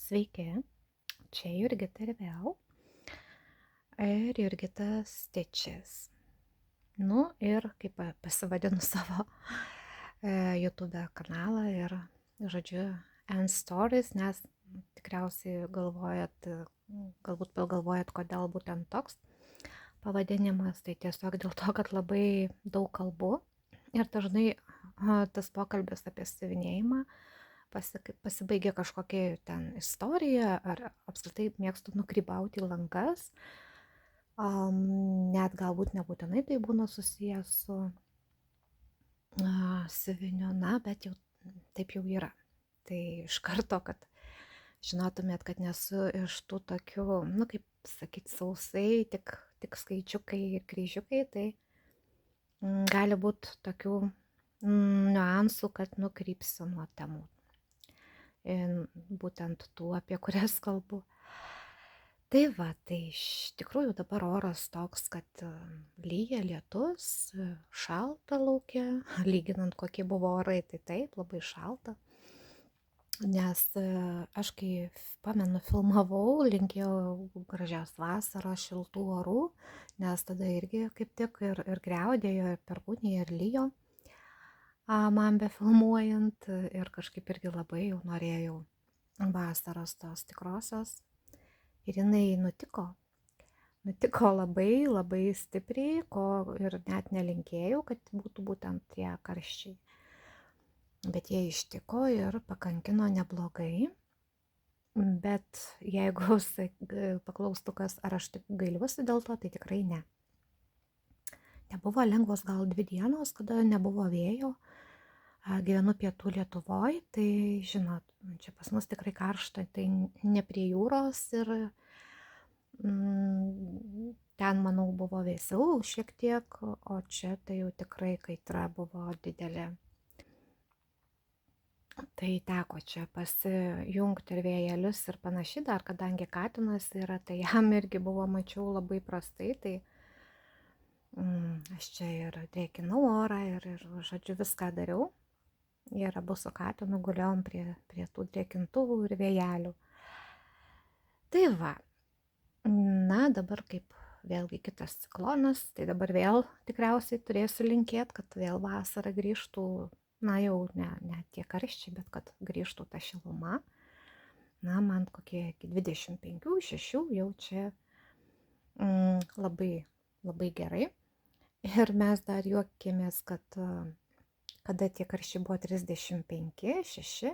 Sveiki, čia Jurgita ir vėl. Ir Jurgita Stitches. Nu ir kaip pasivadinu savo YouTube kanalą ir, žodžiu, End Stories, nes tikriausiai galbūt pagalvojat, kodėl būtent toks pavadinimas. Tai tiesiog dėl to, kad labai daug kalbų ir dažnai tas pokalbis apie siuvinėjimą pasibaigia kažkokia ten istorija, ar apskritai mėgstu nugrybauti į lankas. Net galbūt nebūtinai tai būna susijęs su siuviniu, bet jau taip jau yra. Tai iš karto, kad žinotumėt, kad nesu iš tų tokių, kaip sakyti, sausai, tik skaičiukai ir kryžiukai, tai gali būti tokių niuansų, kad nukrypsiu nuo temų. Būtent tų, apie kurias kalbu. Tai iš tikrųjų dabar oras toks, kad lyja lietus, šalta laukia, lyginant kokie buvo orai, tai taip, labai šalta. Nes aš, kai pamenu, filmavau, linkėjau gražios vasaros, šiltų orų, nes tada irgi kaip tik ir griaudėjo, ir perkūnija, ir lyjo man befilmuojant, ir kažkaip irgi labai jau norėjau vasaros tos tikrosios. Ir jinai nutiko labai, labai stipriai, ko ir net nelinkėjau, kad būtų būtent tie karščiai. Bet jie ištiko ir pakankino neblogai. Bet jeigu paklaustų kas, ar aš tik gailiuosi dėl to, tai tikrai ne. Nebuvo lengvos gal 2 dienos, kada nebuvo vėjo. Gyvenu pietų Lietuvoje, tai žinot, čia pas mus tikrai karšta, tai ne prie jūros ir ten, manau, buvo vėsiau šiek tiek, o čia tai jau tikrai kaitra buvo didelė. Tai teko čia pasijungti ir vėjelius ir panašiai, dar kadangi katinas yra, tai jam irgi buvo, mačiau, labai prastai, tai aš čia ir drėkinau orą ir žodžiu, viską dariau. Ir abu su katinu guliom prie tų drėkintuvų ir vėjelių. Tai va, dabar kaip vėlgi kitas ciklonas, tai dabar vėl tikriausiai turėsiu linkėti, kad vėl vasara grįžtų, jau ne tie karščiai, bet kad grįžtų ta šiluma. Man kokie iki 25-6 jau čia labai, labai gerai. Ir mes dar juokėmės, kad kada tie karščiai buvo 35-6,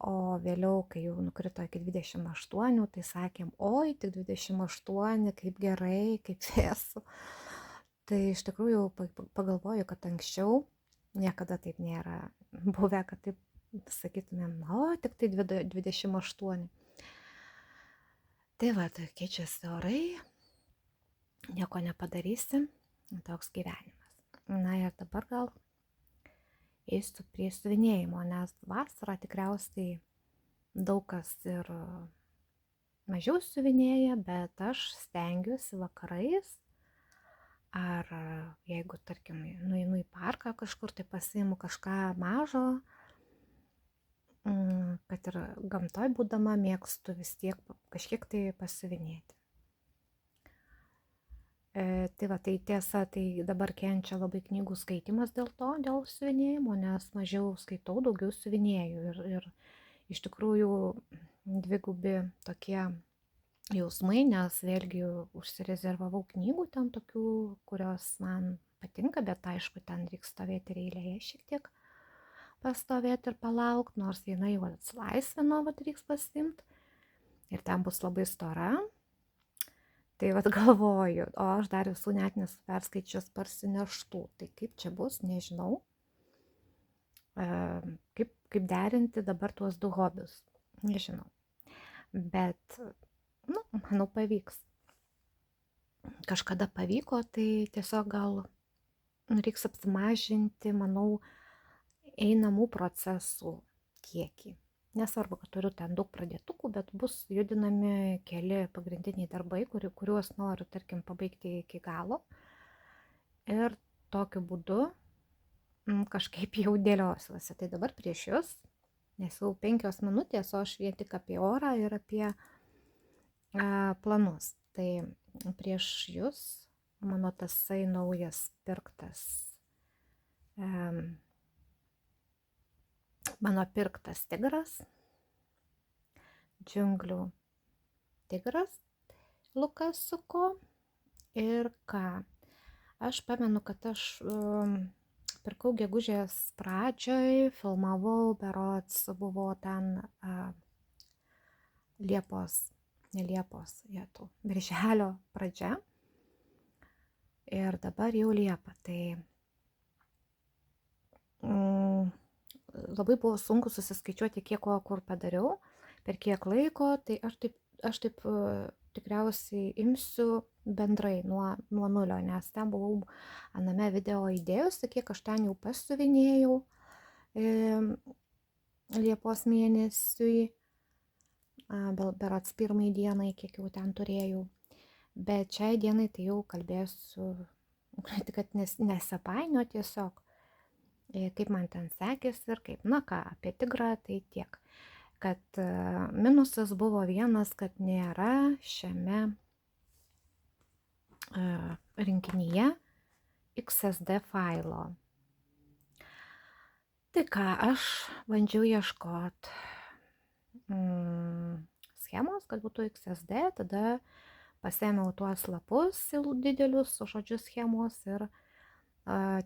o vėliau, kai jau nukrito iki 28, tai sakėm, oi, tik 28, kaip gerai, kaip vėsu. Tai iš tikrųjų pagalvoju, kad anksčiau niekada taip nėra buvę, kad taip sakytumėm, tik tai 28. Tai tai keičiasi orai, nieko nepadarysi, toks gyvenimas. Ir dabar gal eisiu prie siuvinėjimo, nes vasarą tikriausiai daug kas ir mažiau siuvinėja, bet aš stengiuosi vakarais, ar jeigu, tarkim, nueinu į parką kažkur, tai pasiimu kažką mažo, kad ir gamtoj būdama mėgstu vis tiek kažkiek tai pasiuvinėti. Tai tiesa, tai dabar kenčia labai knygų skaitimas dėl siuvinėjimo, nes mažiau skaitau, daugiau siuvinėju. Ir iš tikrųjų dvigubi tokie jausmai, nes vėlgi užsirezervavau knygų ten tokių, kurios man patinka, bet aišku, ten reikia stovėti ir eilėje šiek tiek pastovėti ir palaukti, nors jinai jau atsilaisvino, reiks pasiimti. Ir ten bus labai stora. Tai galvoju, o aš dar visų net nesu perskaičius Parsineštų. Tai kaip čia bus, nežinau. Kaip derinti dabar tuos 2 hobius, nežinau. Bet, manau, pavyks. Kažkada pavyko, tai tiesiog gal reiks apsimažinti, manau, einamų procesų kiekį. Nesvarbu, kad turiu ten daug pradėtukų, bet bus judinami keli pagrindiniai darbai, kuriuos noriu, tarkim, pabaigti iki galo. Ir tokiu būdu kažkaip jau dėliosiuosi. Tai dabar prieš jūs nes jau 5 minutės, o aš vien tik apie orą ir apie planus. Tai prieš jūs mano tasai naujas pirktas, mano pirktas tigras, džiunglių tigras, Lukas suko. Ir ką, aš pamenu, kad aš pirkau gegužės pradžioj, filmavau, berods buvo ten birželio pradžia. Ir dabar jau Liepa. Tai labai buvo sunku susiskaičiuoti, kiek ko kur padariau, per kiek laiko. Tai aš taip tikriausiai imsiu bendrai nuo nulio, nes ten buvau aname video įdėjusi, kiek aš ten jau pasiuvinėjau Liepos mėnesiui, berods 1 dienai, kiek jau ten turėjau. Bet šiai dienai tai jau kalbėsiu, tik kad nesipainio tiesiog, kaip man ten sekėsi ir kaip. Na ką, apie tigrą tai tiek. Kad minusas buvo vienas, kad nėra šiame rinkinyje XSD failo. Tai ką, aš bandžiau ieškoti schemos, kad būtų XSD, tada pasėmiau tuos lapus didelius su žodžiu schemos ir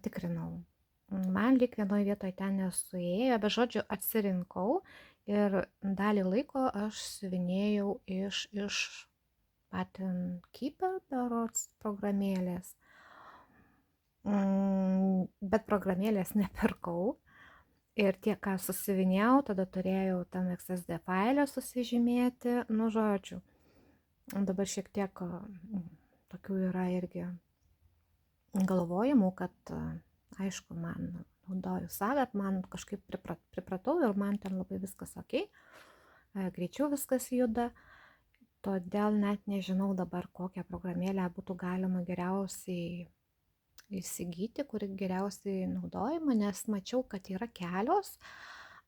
tikrinau. Man lyg vienoje vietoje ten nesuėjo, bet žodžiu atsirinkau ir dalį laiko aš siuvinėjau iš Pattern Keeper berods programėlės. Bet programėlės nepirkau. Ir tiek, ką susivinėjau, tada turėjau tam XSD failę susižymėti. Nu, žodžiu, dabar šiek tiek tokių yra irgi galvojimų, kad aišku, man naudoju Sagat, man kažkaip pripratau ir man ten labai viskas ok, greičiau viskas juda, todėl net nežinau dabar, kokią programėlę būtų galima geriausiai įsigyti, kuri geriausiai naudojama, nes mačiau, kad yra kelios.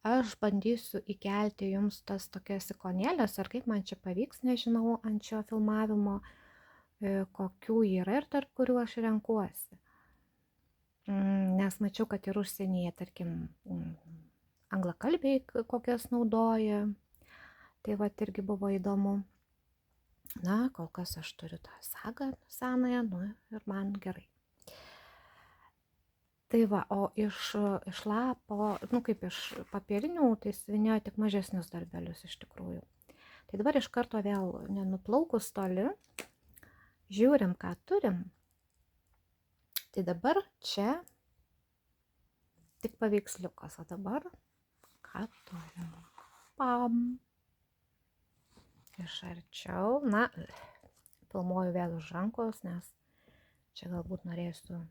Aš bandysiu įkelti jums tas tokias ikonėlės, ar kaip man čia pavyks, nežinau, ant šio filmavimo, kokių yra ir tarp kurių aš renkuosi. Nes mačiau, kad ir užsienyje, tarkim, anglakalbiai kokias naudoja. Tai va irgi buvo įdomu. Na, kol kas aš turiu tą sagą senąją, nu ir man gerai. Tai va, o iš lapo, nu kaip iš papirinių, tai siuvinėjo tik mažesnius darbelius iš tikrųjų. Tai dabar iš karto vėl nenuplaukus toli, žiūrim, ką turim. Tai dabar čia tik paveiksliukas, o dabar ką turim? Pam. Iš arčiau, na, filmuoju vėl už rankos, nes čia galbūt norėsiu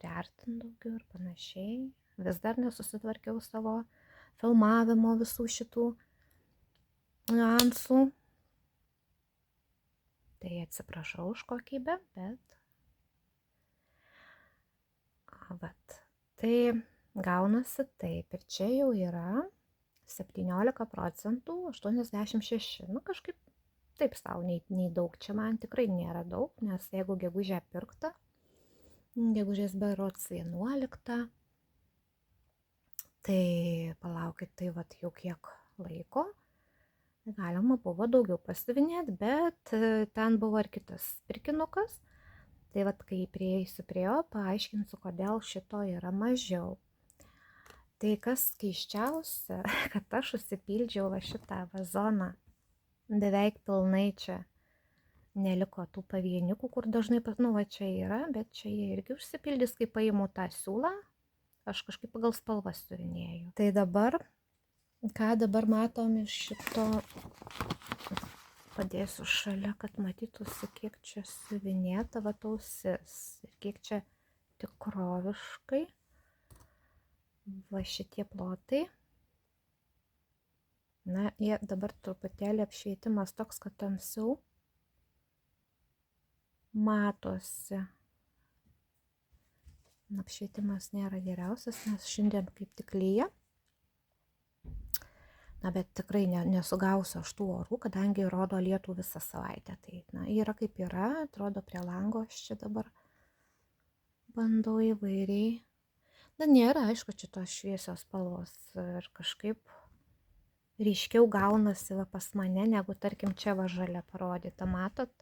priartinti daugiau ir panašiai. Vis dar nesusitvarkiau savo filmavimo visų šitų niuansų. Tai atsiprašau už kokybę, bet vat. Tai gaunasi taip ir čia jau yra 17%, 86. Nu kažkaip taip sau, nei daug. Čia man tikrai nėra daug, nes jeigu gegužę pirkta, gegužės berods 11, tai palaukit, tai vat jau kiek laiko. Galima buvo daugiau pasiuvinėti, bet ten buvo ir kitas pirkinukas. Tai vat kai prieisiu prie jo, paaiškinsiu, kodėl šito yra mažiau. Tai kas keiščiausia, kad aš užsipildžiau va šitą vazoną beveik pilnai, čia neliko tų pavieniukų, kur dažnai, nu va čia yra, bet čia jie irgi užsipildys, kai paimu tą siūlą, aš kažkaip pagal spalvą siuvinėjau. Tai dabar, ką dabar matom iš šito, padėsiu šalia, kad matytųsi, kiek čia siuvinėta va ausis ir kiek čia tikroviškai. Va šitie plotai. Na, jie dabar truputėlį apšvietimas toks, kad tamsiau matosi. Apšvietimas nėra geriausias, nes šiandien kaip tik lyja. Na, bet tikrai nesugausiu aš tų orų, kadangi rodo lietų visą savaitę. Tai, na, yra kaip yra, atrodo prie lango, aš čia dabar bandau įvairiai. Na, nėra, aišku, čia tos šviesios spalvos ir kažkaip ryškiau gaunasi va pas mane, negu tarkim čia va žalia parodyta, matot?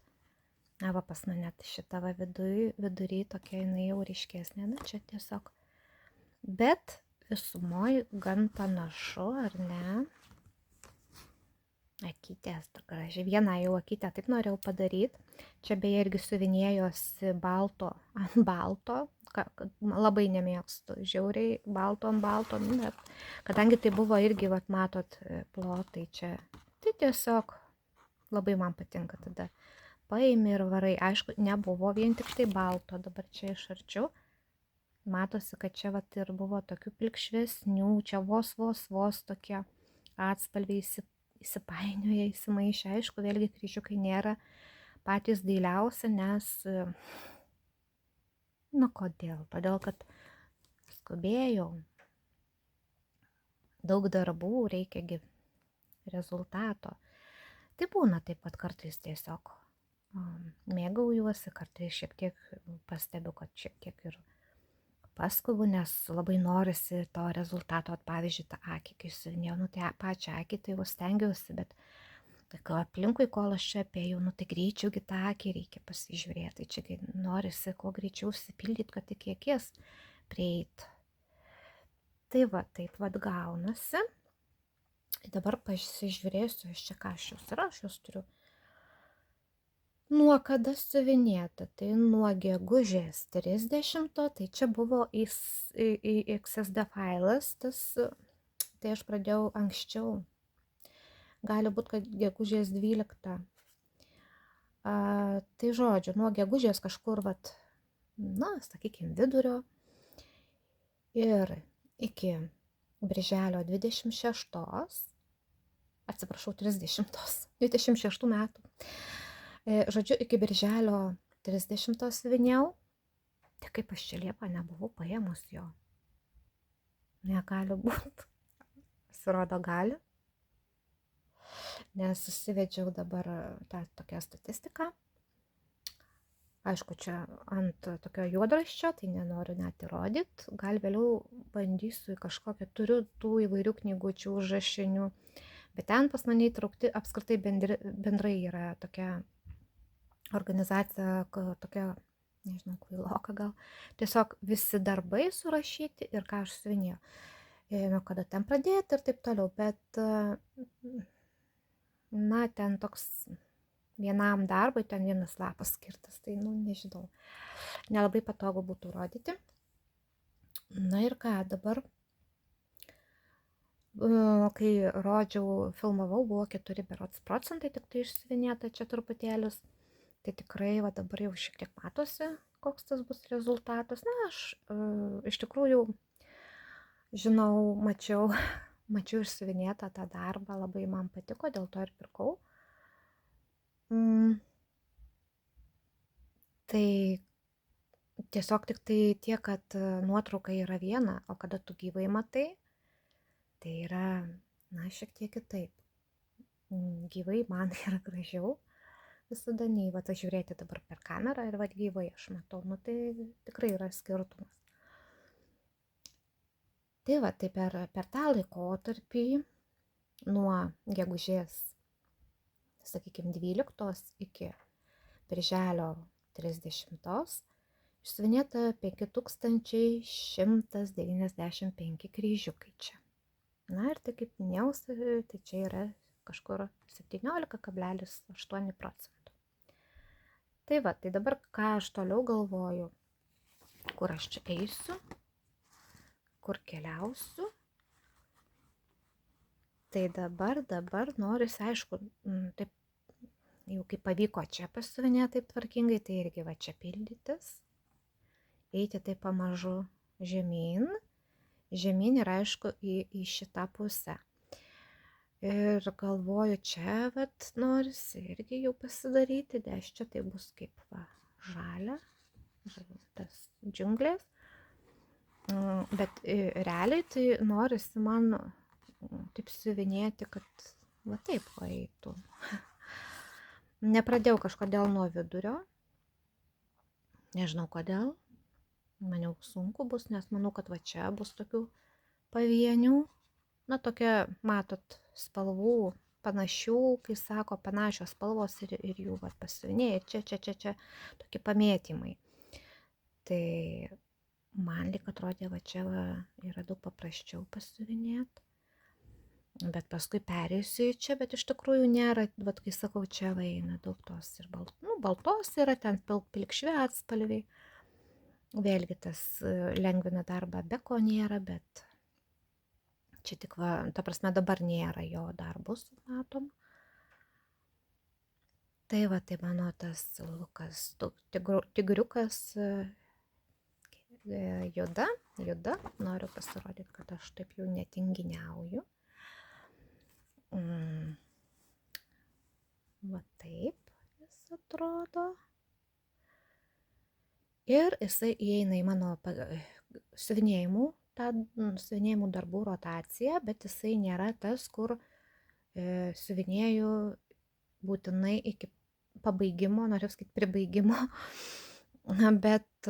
Na, va pas mane šita va vidury tokia jinai jau ryškesnė, na čia tiesiog. Bet visumoj gan panašu, ar ne? Akytės dar gražiai. Vieną jau akytę taip norėjau padaryti. Čia beje irgi siuvinėjosi balto ant balto. Labai nemėgstu žiauriai balto ant balto, bet kadangi tai buvo irgi, vat matot, plotai čia, tai tiesiog labai man patinka tada. Paimi ir varai. Aišku, nebuvo vien tik tai balto, dabar čia iš arčiau. Matosi, kad čia vat ir buvo tokių pilkšvesnių, čia vos tokie atspalviai įsipainioja, įsimaišę. Aišku, vėlgi kryžiukai nėra patys dailiausi, nes, nu kodėl? Todėl, kad skubėjau, daug darbų, reikia rezultato. Tai būna taip pat kartais tiesiog mėgaujuosi, kartais šiek tiek pastebiu, kad šiek tiek ir paskubu, nes labai norisi to rezultato, pavyzdžiui, tą akį, kai siuvinėjau, nu tai pačią akį, tai jau stengiausi, bet aplinkui, kol aš čia apėjau, nu tai greičiaugi tą akį reikia pasižiūrėti, tai čia norisi kuo greičiau užsipildyti, kad iki akies prieit. Tai va, taip vad gaunasi. Dabar pasižiūrėsiu, aš čia ką aš jūs ir aš jūs turiu. Nuo kada siuvinėta? Tai nuo gegužės 30, tai čia buvo į XSD failas, tai aš pradėjau anksčiau. Gali būti, kad gegužės 12. Tai žodžiu, nuo gegužės kažkur, vat, na, sakykime, vidurio ir iki birželio 26, atsiprašau, 26 metų. Žodžiu, iki birželio 30 siuvinėjau, tai kaip aš čia Liepą nebuvau paėmus jo. Negali būt. Pasirodo gali. Nes susivedžiau dabar tą tokią statistiką. Aišku, čia ant tokio juodraščio, tai nenoriu net įrodyti. Gal vėliau bandysiu į kažkokią, turiu tų įvairių knygučių užrašinių, bet ten pas mane įtraukti apskritai bendrai yra tokia organizacija, tokia, nežinau, kvailoka gal, tiesiog visi darbai surašyti ir ką aš siuvinėjau, nu, kada ten pradėti ir taip toliau, bet, na, ten toks vienam darbui, ten vienas lapas skirtas, tai, nu, nežinau, nelabai patogu būtų rodyti. Na ir ką, dabar, kai rodžiau, filmavau, buvo 4 berods procentai, tik tai išsiuvinėta čia truputėlis. Tai tikrai va dabar jau šiek tiek matosi, koks tas bus rezultatas. Na, aš iš tikrųjų žinau, mačiau išsiuvinėtą tą darbą, labai man patiko, dėl to ir pirkau. Tai tiesiog tik tai tiek, kad nuotrauka yra viena, o kada tu gyvai matai, tai yra, na, šiek tiek kitaip. Gyvai man yra gražiau. Visada nei va žiūrėti dabar per kamerą ir va gyvai aš matau, nu tai tikrai yra skirtumas. Tai va, tai per tą laikotarpį nuo gegužės, sakykime, 12 iki birželio 30 išsiuvinėta 5195 kryžiukai čia. Na ir tai kaip minėjau, tai čia yra kažkur 17,8 procentų. Tai va, tai dabar ką aš toliau galvoju, kur aš čia eisiu, kur keliausiu. Tai dabar norisi, aišku, taip, jau kaip pavyko čia pasiuvinėti taip tvarkingai, tai irgi va čia pildytis, eiti taip pamažu žemyn ir aišku į šitą pusę. Ir galvoju, čia vat norisi irgi jau pasidaryti, nes čia tai bus kaip va žalia, tas džiunglės, bet realiai tai norisi man taip siuvinėti, kad va taip va eitų. Nepradėjau kažkodėl nuo vidurio, nežinau kodėl, maniau sunku bus, nes manau, kad va čia bus tokių pavienių, na tokia, matot, spalvų panašių, kai sako, panašios spalvos ir jų va pasiuvinėja, čia, tokie pamėtymai. Tai man lyg atrodė, va čia va, yra daug paprasčiau pasiuvinėti. Bet paskui perėsiu į čia, bet iš tikrųjų nėra, vat kai sakau, čia va eina daug tos ir baltos yra, ten pilkšvi atspalviai. Vėlgi tas lengvina darbą, be ko nėra, bet čia tik va, ta prasme dabar nėra jo darbus, matom. Tai va, tai mano tas Lukas, tigriukas juda, noriu pasirodyti, kad aš taip jau netinginiauju. Va taip jis atrodo. Ir jisai įeina į mano siuvinėjimų darbų rotaciją, bet jisai nėra tas, kur siuvinėju būtinai iki pabaigimo, noriu sakyti pribaigimo, bet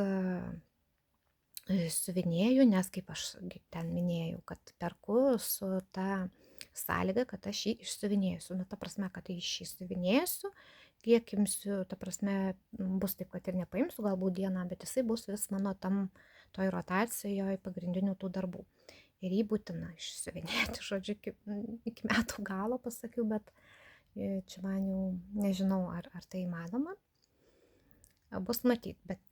siuvinėju, nes kaip aš ten minėjau, kad perku su ta sąlyga, kad aš jį išsiuvinėsiu. Nu, ta prasme, kad aš jį išsiuvinėsiu, kiek imsiu, ta prasme, bus taip, kad ir nepaimsiu galbūt dieną, bet jisai bus vis mano toj rotacijoje pagrindinių tų darbų. Ir jį būtina išsiuvinėti, žodžiu, iki metų galo pasakiau, bet čia man jau nežinau, ar tai įmanoma. Bus matyti, bet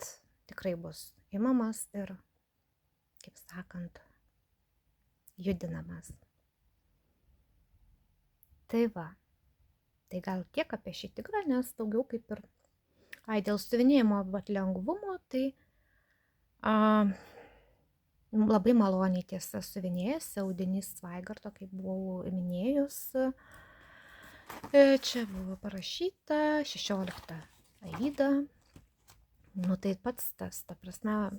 tikrai bus imamas ir, kaip sakant, judinamas. Tai va, tai gal tiek apie šį tigrą, nes daugiau kaip ir, dėl siuvinėjimo lengvumo, tai labai maloniai tiesa siuvinėjęs, audinys Svaigarto, kaip buvau minėjus, čia buvo parašyta 16 Aida, nu tai pats tas, ta prasme,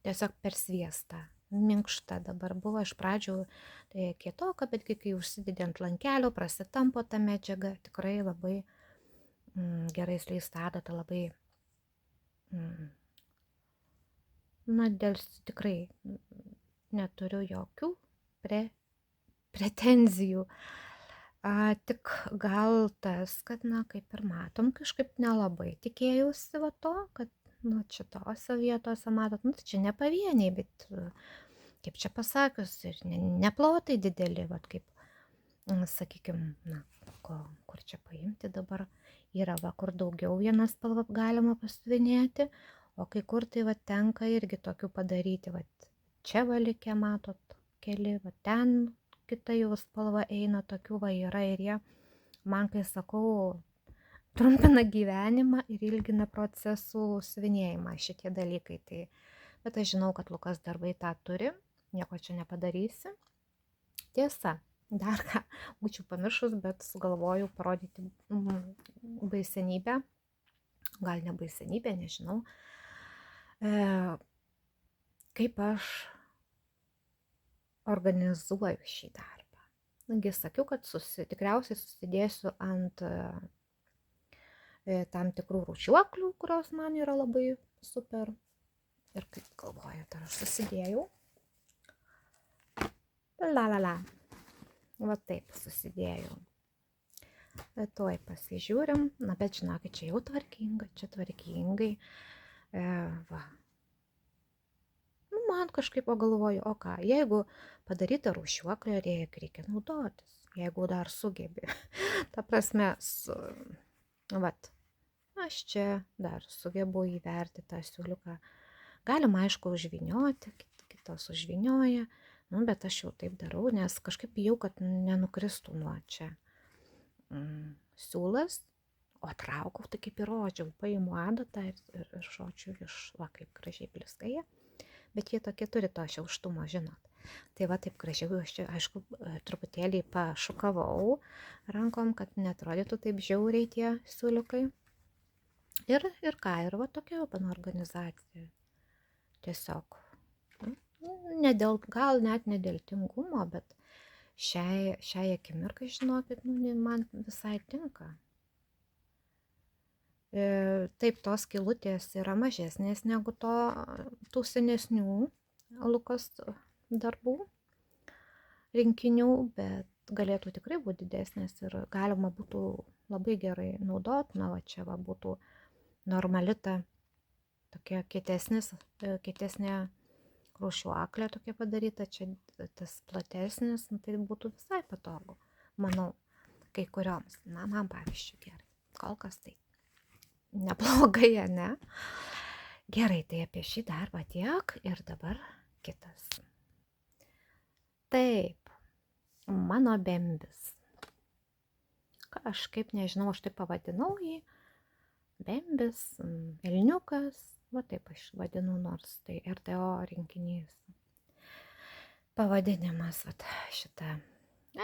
tiesiog per sviestą. Minkšta dabar buvo iš pradžių tai kietoka, bet kai užsidedi ant lankelio, prasitampo ta medžiaga, tikrai labai gerai sleista adata, labai, na, tikrai neturiu jokių pretenzijų. Tik gal tas, kad, na, kaip ir matom, kažkaip nelabai tikėjausi va to, kad nu, šitose vietose, matot, nu, tai čia ne pavieniai, bet, kaip čia pasakius, ir neplotai dideli, vat kaip, sakykime, na, kur čia paimti dabar, yra va, kur daugiau vieną spalvą galima pasiuvinėti, o kai kur tai va tenka irgi tokių padaryti, va čia va likę, matot, keli, va ten kita jau spalva eina, tokių va yra ir jie, man kai sakau, trumpina gyvenimą ir ilgina procesų siuvinėjimą šitie dalykai. Tai, bet aš žinau, kad Lukas darbai tą turi, nieko čia nepadarysi. Tiesa, dar ką būčiau pamiršus, bet sugalvojau parodyti baisenybę, gal ne baisenybę, nežinau, kaip aš organizuoju šį darbą. Nagi sakiau, kad tikriausiai susidėsiu ant tam tikrų rūšiuoklių, kurios man yra labai super. Ir kaip galvojate, aš susidėjau. Va taip susidėjau. Bet tuoj pasižiūrim. Na, bet žinokit, čia jau tvarkinga, čia tvarkingai. Va. Nu, man kažkaip pagalvoju, o ką, jeigu padaryta rūšiuoklė, reikia naudotis. Jeigu dar sugebi. Ta prasme, vat, aš čia dar sugebu įverti tą siūliuką. Galima, aišku, užvynioti, kitos užvynioja, nu, bet aš jau taip darau, nes kažkaip bijau, kad nenukristų nuo čia siūlas, o traukau, tai kaip įrodžiau, paimu adatą ir šočiu iš, va, kaip gražiai blizgaja, bet jie tokie turi to šiauštumo, žinot. Tai va taip gražiau, aš čia, aišku, truputėlį pašukavau rankom, kad netrodytų taip žiauriai tie siūliukai. Ir ką, ir va tokia open organizacija. Tiesiog, gal net ne dėl tingumo, bet šiai akimirkai, žinokit, man visai tinka. Taip, tos skylutės yra mažesnės negu tų senesnių Lukos darbų rinkinių, bet galėtų tikrai būti didesnės ir galima būtų labai gerai naudot. Na, va čia va būtų normali ta tokia kietesnė rūšiuoklė tokia padaryta, čia tas platesnis, tai būtų visai patogu, manau, kai kurioms. Na, man pavyzdžiui gerai, kol kas tai neblogai, ne? Gerai, tai apie šį darbą tiek ir dabar kitas. Taip, mano bembis. Kažkaip nežinau, aš taip pavadinau jį. Bembis, elniukas, va taip aš vadinu, nors tai RTO rinkinys. Pavadinimas, va šitą.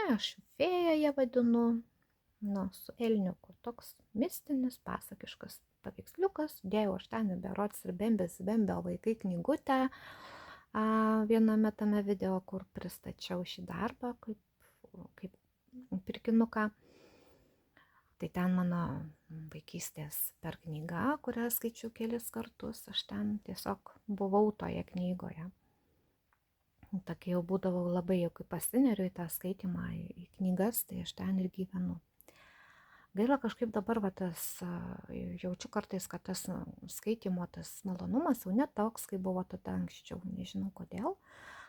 Aš fėją ją vadinu, su elniuku. Toks mistinis, pasakiškas paveiksliukas. Dėjau aš ten berods ir Bembio vaikai knygutę viename tame video, kur pristačiau šį darbą kaip pirkinuką. Tai ten mano vaikystės per knygą, kurią skaičiau kelis kartus. Aš ten tiesiog buvau toje knygoje. Tokia jau būdavau labai, jau kai pasineriu į tą skaitimą, į knygas, tai aš ten ir gyvenu. Gaila kažkaip dabar jaučiu kartais, kad tas skaitimo, tas malonumas jau netoks, kaip buvo tada anksčiau, nežinau kodėl,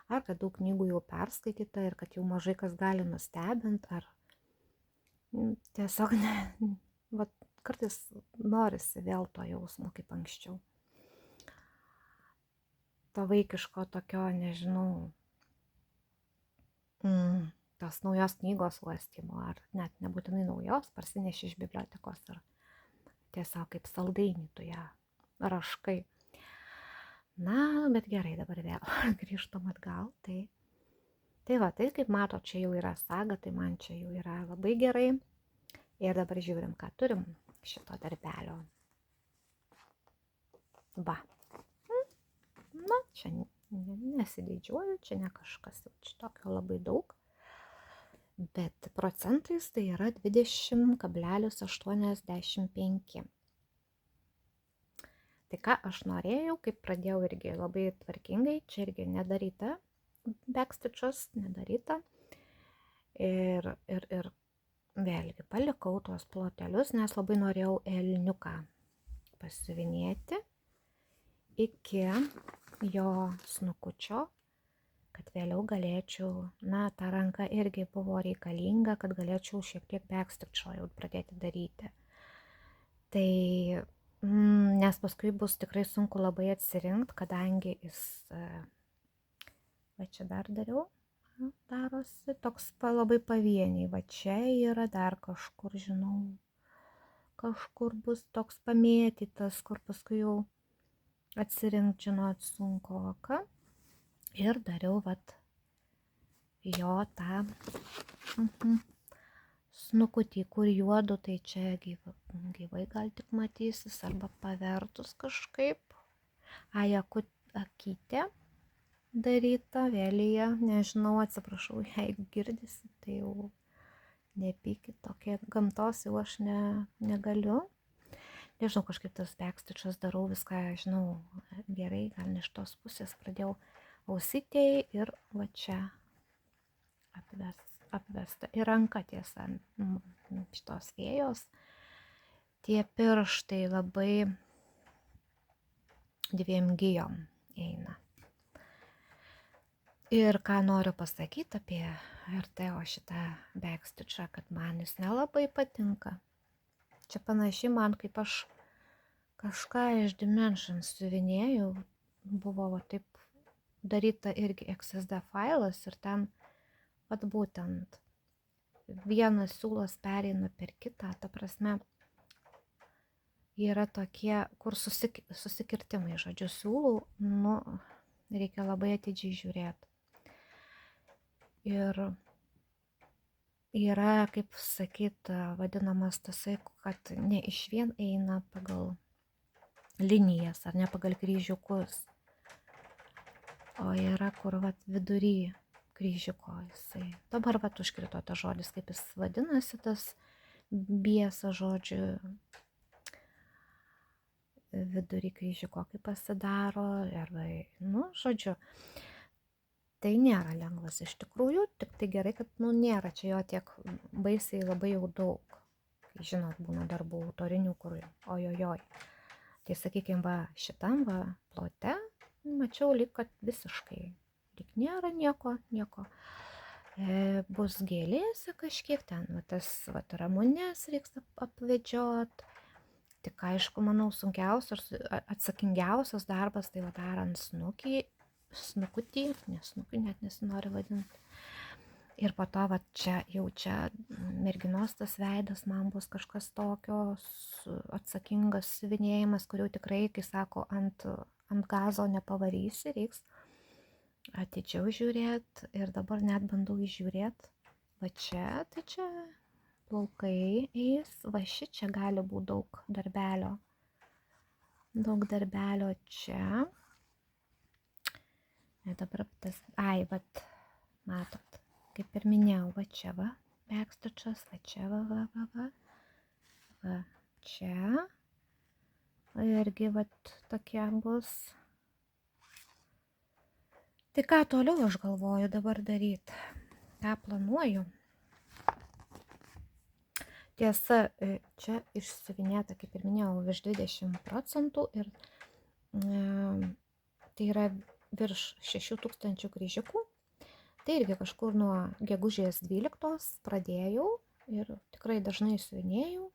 ar kad daug knygų jau perskaityta ir kad jau mažai kas gali nustebinti, ar tiesiog kartais norisi vėl to jausmo kaip anksčiau. To vaikiško tokio, nežinau, tos naujos knygos uostymo, ar net nebūtinai naujos, parsineši iš bibliotekos ir tiesiog kaip saldainį tu ją raškai. Na, bet gerai, dabar vėl grįžtam atgal. Tai va, tai kaip mato, čia jau yra saga, tai man čia jau yra labai gerai. Ir dabar žiūrim, ką turim šito darbelio. Va. Na, čia nesididžiuoju, čia ne kažkas jau čia tokio labai daug. Bet procentais tai yra 20,85. Tai ką aš norėjau, kaip pradėjau irgi labai tvarkingai, čia irgi nedaryta, backstitchas nedaryta. Ir vėlgi palikau tuos plotelius, nes labai norėjau elniuką pasiuvinėti iki jo snukučio, kad vėliau galėčiau, ta ranka irgi buvo reikalinga, kad galėčiau šiek tiek backstitcho jau pradėti daryti. Tai, nes paskui bus tikrai sunku labai atsirinkti, kadangi jis, va čia dar dariau, darosi toks labai pavieniai, va čia yra dar kažkur, žinau, kažkur bus toks pamėtytas, kur paskui jau atsirinkti, žinot, sunkoka. Ir dariau jo tą snukutį, kur juodu, tai čia gyvai gal tik matysis, arba pavertus kažkaip. Akytė daryta, vėlyje, nežinau, atsiprašau, jeigu girdisi, tai jau nepykit, tokie gamtos jau aš negaliu. Nežinau, kažkaip tas backstitchas darau viską, žinau, gerai, gal ne iš tos pusės pradėjau ausytėj ir va čia apvesta. Ir ranka tiesa, šitos fėjos. Tie pirštai labai dviem gijom eina. Ir ką noriu pasakyti apie RTO šitą backstitchą, kad man jis nelabai patinka. Čia panašiai man, kaip aš kažką iš Dimensions siuvinėjau, buvo taip daryta irgi XSD failas ir ten būtent vienas siūlas pereina per kitą, ta prasme yra tokie, kur susikirtimai, žodžiu, siūlų, reikia labai atidžiai žiūrėti. Ir yra, kaip sakyt, vadinamas tasai, kad ne iš vien eina pagal linijas ar ne pagal kryžiukus, o yra kur vidury kryžiuko jisai. Dabar vat užkrito tas žodis, kaip jis vadinasi, tas biesas, žodžiu, vidury kryžiuko kaip pasidaro, arba, nu, žodžiu, tai nėra lengvas iš tikrųjų, tik tai gerai, kad, nu, nėra čia jo tiek baisiai labai jau daug. Kai, žinot, būna darbų autorinių, kur ojojoj. Tai sakykime, va, šitam va plote mačiau lyg, kad visiškai, lyg nėra nieko. Bus gėlėse kažkiek ten, va, tas va, ramunės reiks apvedžiot. Tik aišku, manau, sunkiausias ir atsakingiausias darbas, tai va, darant snukutį, nesnukį net nesinori vadinti. Ir po to, va, čia merginos tas veidas man bus kažkas tokio, atsakingas siuvinėjimas, kurių tikrai, kai sako, ant gazo nepavarysi, reiks atidžiau žiūrėt. Ir dabar net bandau įžiūrėt. Va čia, tai čia plaukai eis, va čia gali būti daug darbelio. Daug darbelio čia. Ir dabar tas, vat, matot. Kaip ir minėjau, va čia va, backstitchas, va čia va čia. Irgi va tokie bus. Tai ką toliau aš galvoju dabar daryti? Ką planuoju? Tiesa, čia išsiuvinėta, kaip ir minėjau, virš 20% ir tai yra virš 6000 kryžiukų. Tai irgi kažkur nuo gegužės 12 pradėjau ir tikrai dažnai siuvinėjau.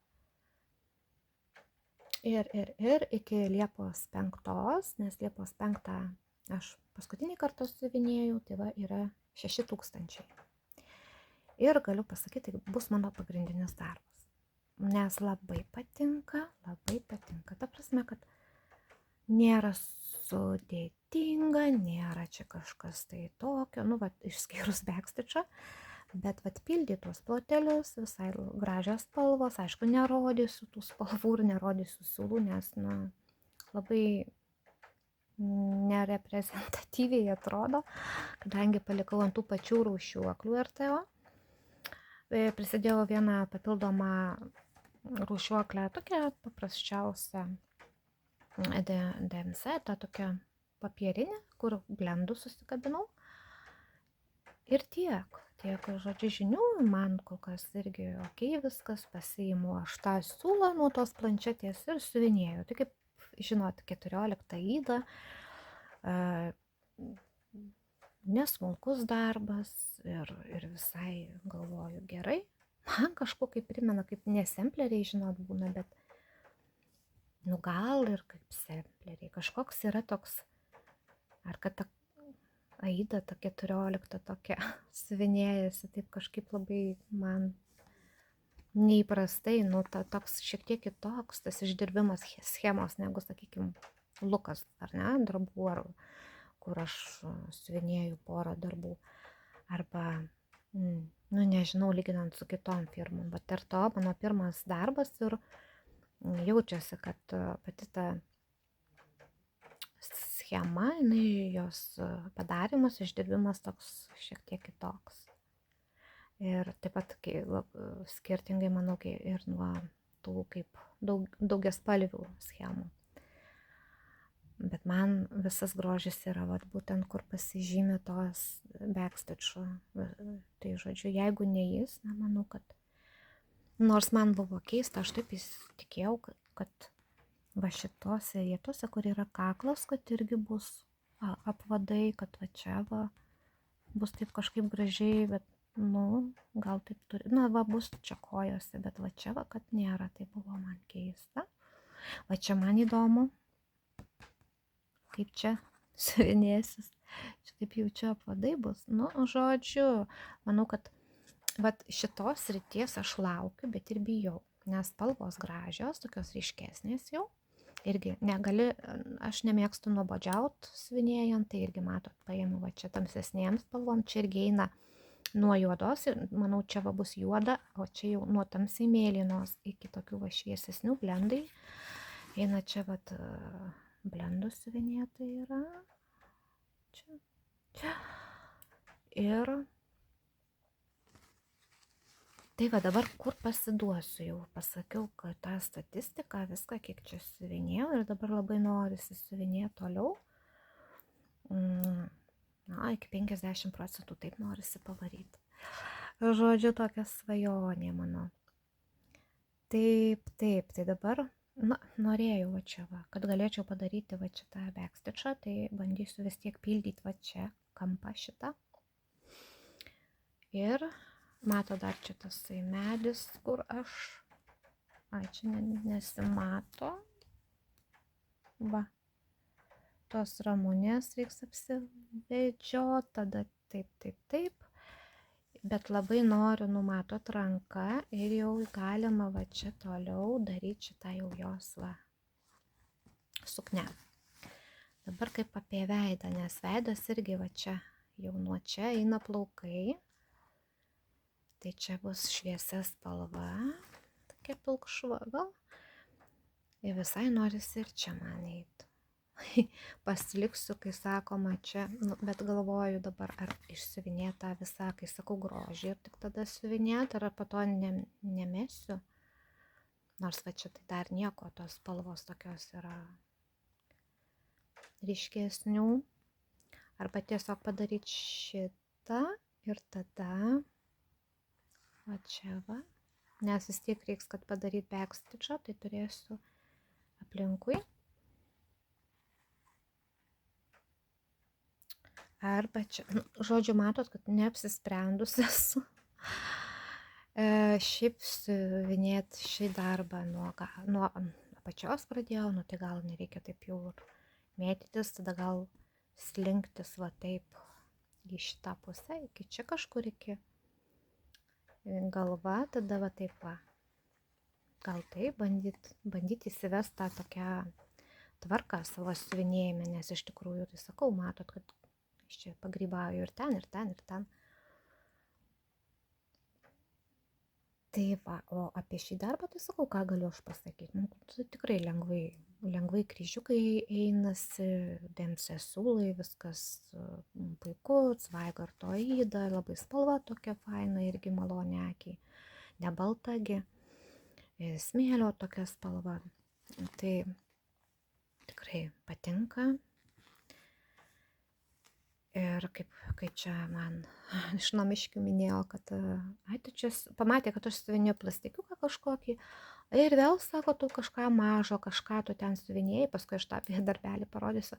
Ir iki Liepos 5, nes Liepos 5 aš paskutinį kartą siuvinėjau, tai va yra 6000. Ir galiu pasakyti, tai bus mano pagrindinis darbas. Nes labai patinka. Ta prasme, kad nėra sudėtinga, nėra čia kažkas tai tokio, nu, va, išskyrus backstitchą, bet, va, pildyti tuos plotelius, visai gražios spalvos, aišku, nerodysiu tų spalvų ir nerodysiu siūlų, nes, nu, labai nereprezentatyviai atrodo, kadangi palikau ant tų pačių rūšių aklių RTO. Prisidėjau vieną papildomą rūšiuoklę, tokią paprasčiausią DMC, tą tokią papierinę, kur blendų susikabinau. Ir tiek, žodžiu, žinių, man kol kas irgi ok, viskas, pasiimu aš tą siūlą nuo tos planšetės ir siuvinėjau. Tai kaip, žinot, 14 įda, nesmulkus darbas ir visai galvoju gerai. Man kažkokai primena, kaip nesempleriai, žinot, būna, bet nu gal ir kaip sempleriai. Kažkoks yra toks, ar kad ta aida, ta 14 tokia siuvinėjasi, taip kažkaip labai man neįprastai, nu toks šiek tiek kitoks, tas išdirbimas schemos negu, sakykime, lukas, ar ne, darbų, ar kur aš siuvinėju porą darbų. Arba, nu nežinau, lyginant su kitom firmom, bet ir to mano pirmas darbas ir jaučiasi, kad pati ta schema, jos padarimas, išdirbimas toks šiek tiek kitoks. Ir taip pat skirtingai, manau, ir nuo tų kaip daugiaspalvių schemų. Bet man visas grožis yra vat, būtent, kur pasižymė tos backstitch'o. Tai žodžiu, jeigu ne jis, na, manau, kad nors man buvo keista, aš taip įsitikėjau, kad va šitose vietose, kur yra kaklas, kad irgi bus apvadai, kad va čia va bus taip kažkaip gražiai, bet, nu, gal taip turi, na, va bus čia kojose, bet va čia va, kad nėra, tai buvo man keista. Va čia man įdomu, kaip čia siuvinėsis, čia taip jaučiu apvadai bus. Nu, žodžiu, manau, kad vat šitos srities aš laukiu, bet ir bijau, nes spalvos gražios, tokios ryškesnės jau. Irgi negali, aš nemėgstu nuobodžiaut siuvinėjant, tai irgi matot, paėmiau va čia tamsesnėms spalvom, čia irgi eina nuo juodos, ir manau, čia va bus juoda, o čia jau nuo tamsiai mėlynos iki tokių va šviesesnių blendai. Eina čia vat blendų siuvinėtai yra. Čia. Ir tai va dabar kur pasiduosiu, jau pasakiau, kad tą statistiką, viską, kiek čia siuvinėjau ir dabar labai norisi siuvinėti toliau. Na, iki 50% taip norisi pavaryti. Žodžiu, tokia svajonė mano. Taip, tai dabar, norėjau va čia va, kad galėčiau padaryti va šitą backstitchą, tai bandysiu vis tiek pildyti va čia kampą šitą. Ir mato dar čia tasai medis, kur aš, čia nesimato, va, tos ramunės reiks apsivedžioti, tada taip, bet labai noriu, numatot ranką ir jau galima va čia toliau daryti šitą jau jos va suknę. Dabar kaip apie veidą, nes veidas irgi va čia, jau nuo čia eina plaukai. Tai čia bus šviesia spalva, tokia pilkšva gal. Ir visai norisi ir čia man eiti. Pasiliksiu, kai sakoma čia, bet galvoju dabar, ar išsiuvinėti tą visą, kai sakau grožį ir tik tada siuvinėti, ar po to nemesiu. Nors va čia tai dar nieko, tos spalvos tokios yra ryškesnių. Arba tiesiog padaryti šitą ir tada va čia va, nes vis tiek reiks, kad padaryti backstitchą, tai turėsiu aplinkui. Arba čia, žodžiu, matot, kad neapsisprendus esu. Šiaip siuvinėti šį darbą nuo apačios pradėjau, tai gal nereikia taip jau mėtytis, tada gal slinktis va taip į šitą pusę, iki čia kažkur, iki galva, tada va taip va. Gal taip, bandyti įsivesti tą tokią tvarką savo siuvinėjime, nes iš tikrųjų, tai sakau, matot, kad aš čia pagrybauju ir ten, ir ten, ir ten. Tai va, o apie šį darbą, tai sakau, ką galiu aš pasakyti. Tai tikrai lengvai kryžiukai einasi, dėmsė siūlai, viskas puiku, Zweigarto Aida, labai spalva tokia faina, irgi malonė akiai, ne baltagi, smėlio tokia spalva. Tai tikrai patinka. Ir kaip čia man iš namiškių minėjo, kad tai čia pamatė, kad aš siuvinėjau plastikiuką kažkokį ir vėl sako, tu kažką mažo, kažką tu ten siuvinėjai, paskui aš tą darbelį parodysiu.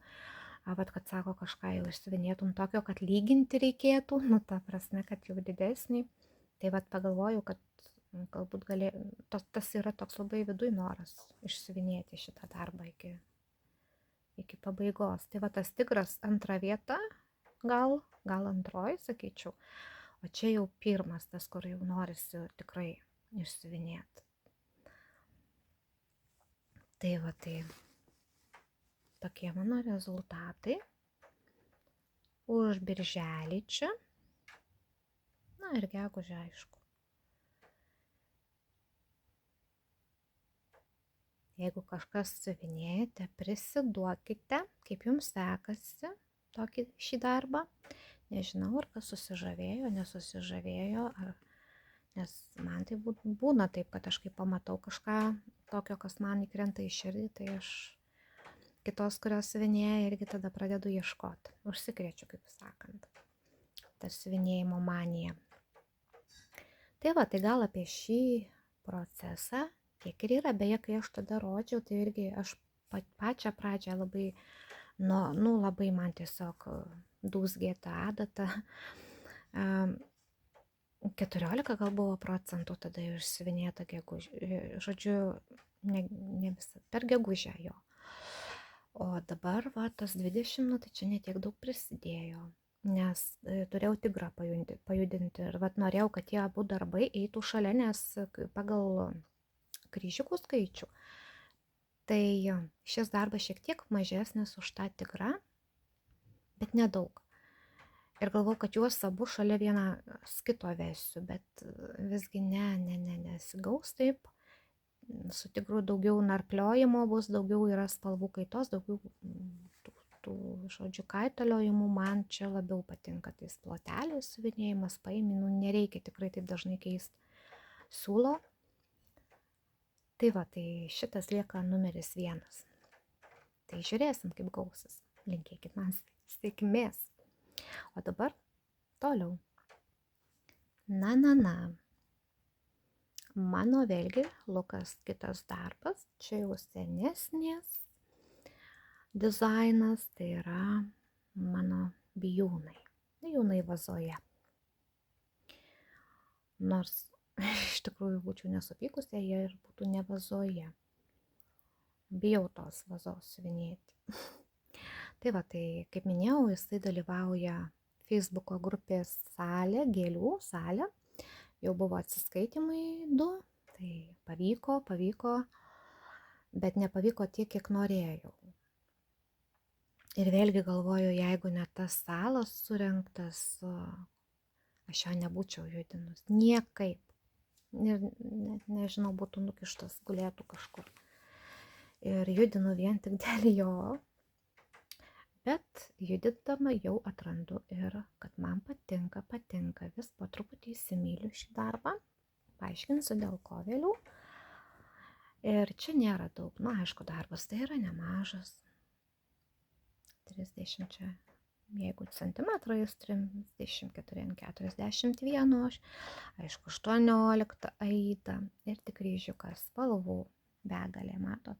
Vat, kad sako, kažką jau išsiuvinėtum tokio, kad lyginti reikėtų, ta prasme, kad jau didesnį. Tai vat pagalvojau, kad galbūt tas yra toks labai viduj noras išsiuvinėti šitą darbą iki pabaigos. Tai va tas tigras antra vieta. Gal antroji, sakyčiau, o čia jau pirmas tas, kur jau norisi tikrai išsiuvinėti. Tai va, tai tokie mano rezultatai už birželį čia, ir gegužę, aišku. Jeigu kažkas siuvinėjate, prisiduokite, kaip jums sekasi šį darbą. Nežinau, ar kas susižavėjo, nesusižavėjo, nes man tai būna taip, kad aš kai pamatau kažką tokio, kas man įkrenta į širdį, tai aš kitos, kurios siuvinėja, irgi tada pradedu ieškoti. Užsikrėčiu, kaip sakant, tas siuvinėjimo manija. Tai va, tai gal apie šį procesą tiek ir yra. Beje, kai aš tada rodžiau, tai irgi aš pačią pradžią labai labai man tiesiog dūzgė tą adatą. 14 gal buvo procentų tada išsiuvinėta gegužė, žodžiu, ne visą, per gegužę jo. O dabar va tas 20, tai čia netiek daug prisidėjo, nes turėjau tigrą pajudinti ir vat norėjau, kad tie abu darbai eitų šalia, nes pagal kryžiukų skaičių tai šis darbas šiek tiek mažesnis už tą tigrą, bet nedaug. Ir galvau, kad juos abu šalia vienas kito vesiu, bet visgi nesigaus taip. Su tigru daugiau narpliojimo bus, daugiau yra spalvų kaitos, daugiau tų, žodžiu, kaitaliojimų, man čia labiau patinka tais ploteliais siuvinėjimas, paimi, nu, nereikia tikrai taip dažnai keisti siūlo. Tai va, tai šitas lieka numeris 1. Tai žiūrėsim, kaip gausis. Linkėkit man sėkmės. O dabar toliau. Na. Mano vėlgi Lukas kitas darbas. Čia jau senesnės dizainas. Tai yra mano bijūnai. Bijūnai vazoje. Nors iš tikrųjų būčiau nesupykusi, jie ir būtų ne vazoje. Bijau tos vazos siuvinėti. Tai va, tai kaip minėjau, jisai dalyvauja Facebooko grupės salė, gėlių salė. Jau buvo atsiskaitimai 2, tai pavyko, bet nepavyko tiek, kiek norėjau. Ir vėlgi galvoju, jeigu ne tas salas surengtas, aš jo nebūčiau judinus. Niekaip. Nežinau, būtų nukištas, gulėtų kažkur. Ir judinu vien tik dėl jo. Bet judindama jau atrandu ir, kad man patinka, vis po truputį įsimyliu šį darbą. Paaiškinsiu dėl ko vėliau. Ir čia nėra daug, nu aišku, darbas tai yra nemažas. 30 čia, jeigu centimetrais, 34 ant 41, aišku, 18 aida ir tik kryžiukas, spalvų begalė, matot.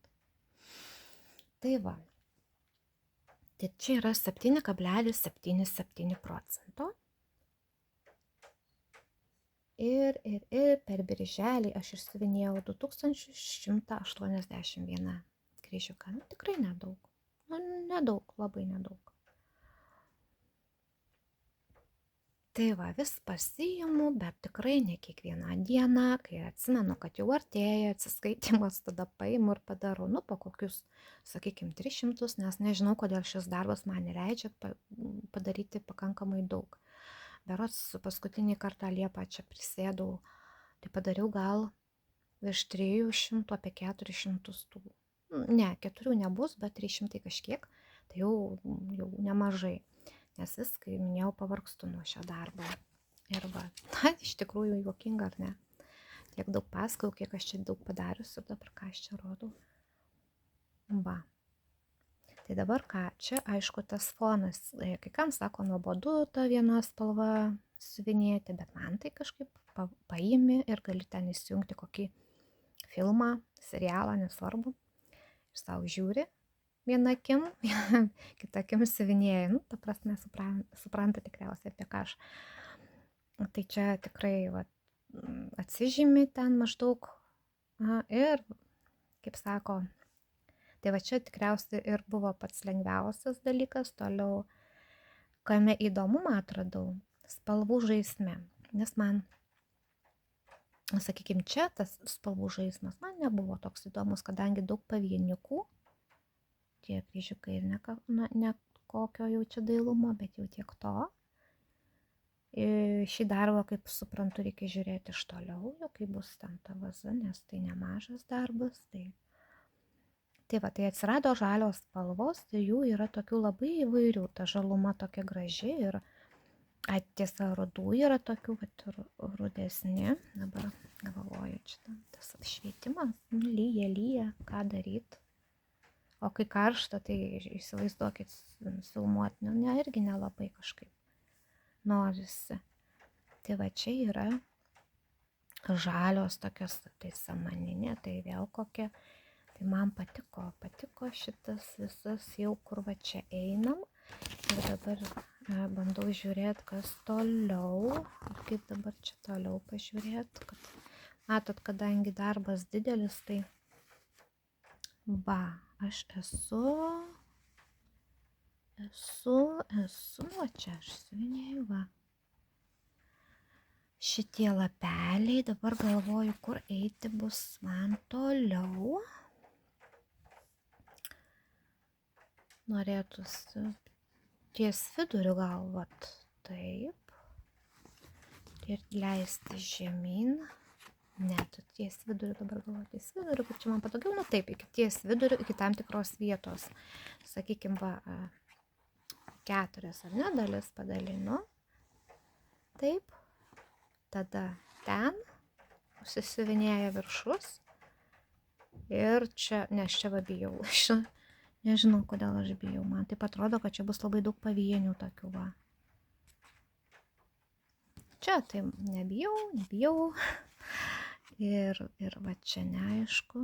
Tai va. Tai čia yra 7,77%. Ir per birželį aš išsiuvinėjau 2181 kryžiuką. Nu, tikrai nedaug. Nu, nedaug, labai nedaug. Tai va, vis pasiimu, bet tikrai ne kiekvieną dieną, kai atsimenu, kad jau artėja atsiskaitimas, tada paimu ir padarau, nu, po kokius, sakykime, 300, nes nežinau, kodėl šis darbas man neleidžia padaryti pakankamai daug. Berods paskutinį kartą Liepą čia prisėdau, tai padariau gal virš 300, apie 400 tų. Ne, 4 nebus, bet 300 kažkiek, tai jau nemažai. Nes vis, kai minėjau, pavargstu nuo šio darbo. Ir va, na, iš tikrųjų juokinga, ar ne? Tiek daug pasakau, kiek aš čia daug padarius ir dabar ką aš čia rodau. Va. Tai dabar ką, čia aišku tas fonas, kai kam sako nuobodu ta viena spalva siuvinėti, bet man tai kažkaip paimi ir gali ten įsijungti kokį filmą, serialą, nesvarbu. Ir savo žiūri. Viena akim, kita akim siuvinėja, nu, ta prasme, supranta tikriausiai apie ką aš. Tai čia tikrai va, atsižymi ten maždaug ir, kaip sako, tai va čia tikriausiai ir buvo pats lengviausias dalykas, toliau, kame įdomumą atradau, spalvų žaisme, nes man, sakykime, čia tas spalvų žaismas man nebuvo toks įdomus, kadangi daug pavieniukų, tie kryžiukai ir ne kokio jau čia dailumo, bet jau tiek to. Šį darbą, kaip suprantu, reikia žiūrėti iš toliau, jau kai bus ten ta vaza, nes tai nemažas darbas. Tai va, tai atsirado žalios spalvos, tai jų yra tokių labai įvairių, ta žaluma tokia graži ir tiesa rudų yra tokių, bet rudesni. Dabar galvoju, čia tas apšvietimas, lyja, ką daryti. O kai karšta, tai įsivaizduokit filmuoti, ne, irgi nelabai kažkaip norisi. Tai va čia yra žalios tokios, tai samaninė, tai vėl kokia. Tai man patiko šitas visas jau, kur va čia einam. Ir dabar bandau žiūrėti, kas toliau. Ir kaip dabar čia toliau pažiūrėti. Matot, kadangi darbas didelis, tai va. Aš esu, va čia aš siuvinėju, va. Šitie lapeliai, dabar galvoju, kur eiti bus man toliau. Norėtųsi ties viduriu gal, vat, taip. Ir leisti žemyn. Ne, tu ties viduriu, dabar galvoju, ties viduriu, kaip čia man patogiau, nu taip, iki ties viduriu, iki tam tikros vietos. Sakykime, va, 4, ar ne, dalis padalinu. Taip. Tada ten užsisiuvinėja viršus. Ir čia, nes čia va bijau. Nežinau, kodėl aš bijau. Man taip atrodo, kad čia bus labai daug pavienių tokių va. Čia tai nebijau. Ir va čia neaišku.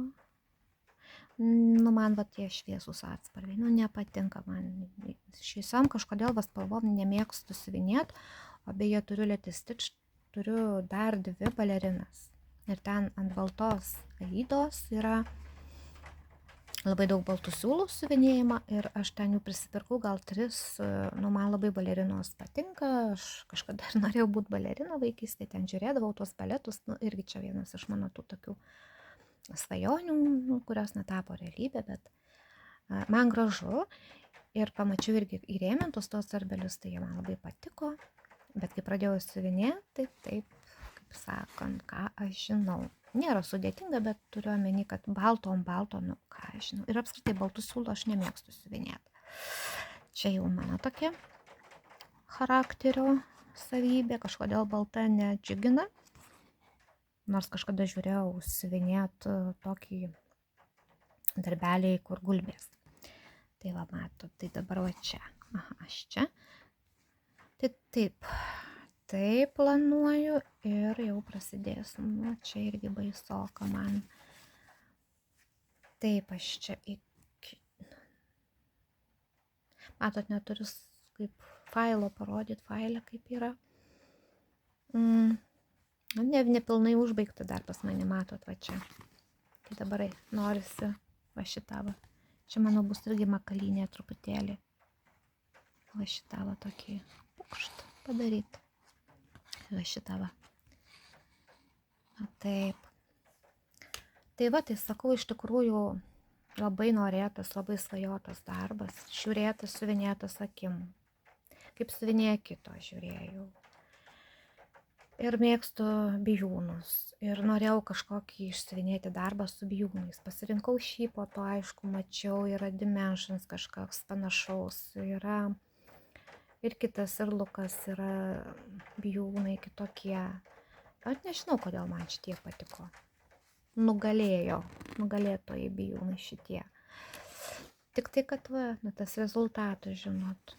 Nu, man va tie šviesūs atspalviai. Nu, nepatinka man. Šviesiam kažkodėl va spalvom nemėgstu siuvinėt. O beje, turiu Letty Stitch, turiu dar 2 balerinas. Ir ten ant baltos Aidos yra labai daug baltų siūlų siuvinėjimą ir aš ten jų prisipirkau gal 3, nu man labai balerinos patinka, aš kažkada ir norėjau būti balerina vaikystėje, ten žiūrėdavau tuos baletus, nu irgi čia vienas iš mano tų tokių svajonių, nu, kurios netapo realybė, bet man gražu ir pamačiau irgi įrėmintus tos darbelius, tai jie man labai patiko, bet kai pradėjau siuvinėti, tai taip, kaip sakant, ką aš žinau. Nėra sudėtinga, bet turiu omeny, kad balto ant balto, nu ką aš žinau. Ir apskritai baltų siūlų aš nemėgstu siuvinėti. Čia jau mano tokia charakterio savybė, kažkodėl balta nedžiugina. Nors kažkada žiūrėjau siuvinėti tokį darbelį, kur gulbės. Tai va mato, tai dabar va čia. Aha, aš čia. Tai taip. Tai planuoju ir jau prasidės. Nu, čia irgi baisoka man. Taip, aš čia iki... Matot, neturiu kaip failo parodyti, failę kaip yra. Nepilnai užbaigta dar pas mane, matot, va čia. Tai dabar norisi va šitą va. Čia mano bus irgi makalynė truputėlį. Va šitą va tokį pukštą padaryti. Va šitą va. Na, taip. Tai va, tai sakau, iš tikrųjų labai norėtas, labai svajotas darbas. Žiūrėtas, siuvinėtas akim. Kaip siuvinėja kito žiūrėjau. Ir mėgstu bijūnus. Ir norėjau kažkokį išsiuvinėti darbą su bijūnais. Pasirinkau šį, po to aišku mačiau, yra Dimensions kažkoks panašaus. Yra ir kitas, ir Lukas, yra bijūnai kitokie. Bet nežinau, kodėl man šitie patiko. Nugalėtojai bijūnai šitie. Tik tai, kad va, na, tas rezultatas, žinot.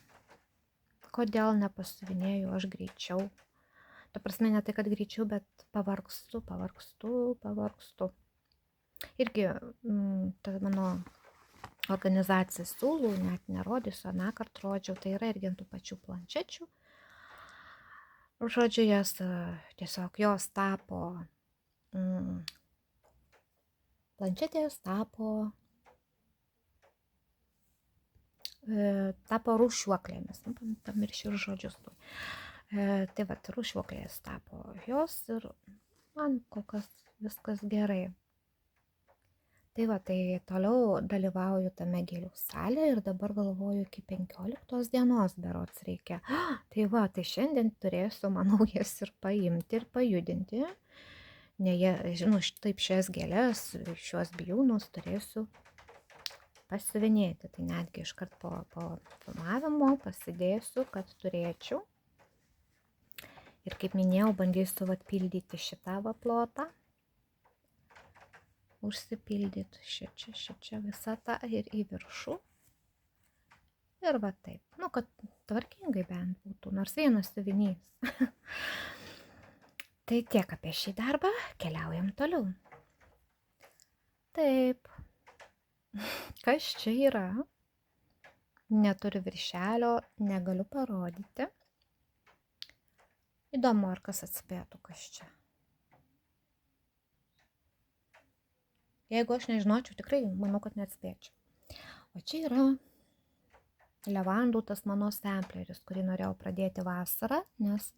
Kodėl nepasiuvinėjau aš greičiau. Ta prasme, ne tai, kad greičiau, bet pavargstu. Irgi ta mano organizacija siūlų, net nerodysiu, anąkart rodžiau, tai yra irgi ant tų pačių planšečių. Žodžiu, tiesiog jos tapo, planšetės tapo rūšiuoklėmis, pamiršiu ir žodžius. Tai va, rūšiuoklės tapo jos ir man kol kas viskas gerai. Tai va, tai toliau dalyvauju tame gėlių salėje ir dabar galvoju iki 15 dienos berods reikia. Tai va, tai šiandien turėsiu, manau, jas ir paimti ir pajudinti. Ne, žinau, taip šias gėlės, šios bijūnus turėsiu pasiuvinėti. Tai netgi iškart po filmavimo pasidėsiu, kad turėčiau. Ir kaip minėjau, bandysiu atpildyti šitą va plotą. Užsipildyti šičia visą tą ir į viršų. Ir va taip. Nu, kad tvarkingai bent būtų, nors vienas siuvinys. Tai tiek apie šį darbą, keliaujam toliau. Taip. Kas čia yra? Neturiu viršelio, negaliu parodyti. Įdomu, ar kas atspėtų, kas čia. Jeigu aš nežinočiau, tikrai manau, kad neatspėčiau. O čia yra levandų tas mano stempleris, kurį norėjau pradėti vasarą, nes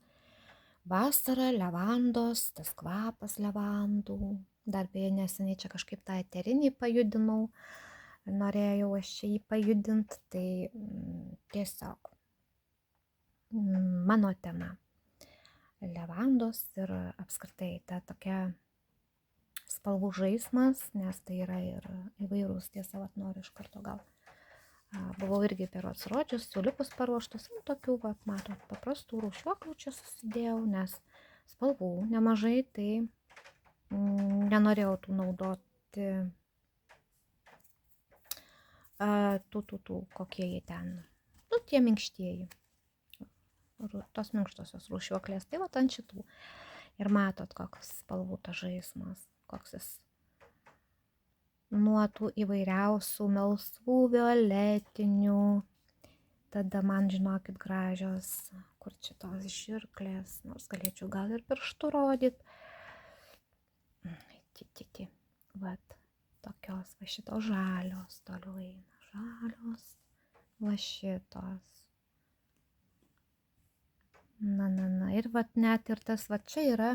vasara, levandos, tas kvapas levandų. Dar beje neseniai čia kažkaip tą eterinį pajudinau. Norėjau aš čia jį pajudinti, tai tiesiog mano tema. Levandos ir apskritai ta tokia spalvų žaismas, nes tai yra ir įvairūs, tiesa, vat noriu iš karto gal Buvau irgi berods rodžius, siūliukus paruoštus, tokių, va, matot, paprastų rūšiuoklių čia susidėjau, nes spalvų nemažai, tai nenorėjau tų naudoti kokie jie ten, nu, tie minkštieji, tos minkštosios rūšiuoklės, tai va ant šitų. Ir matot, koks spalvų tas žaismas, koks jis nuo tų įvairiausių melsvų, violetinių, tada man, žinokit, gražios, kur čia tos žirklės, nors galėčiau gal ir pirštų rodyti. Vat, tokios, va šitos žalios, toliau eina žalios, va šitos. Na, ir vat net ir tas, va čia yra,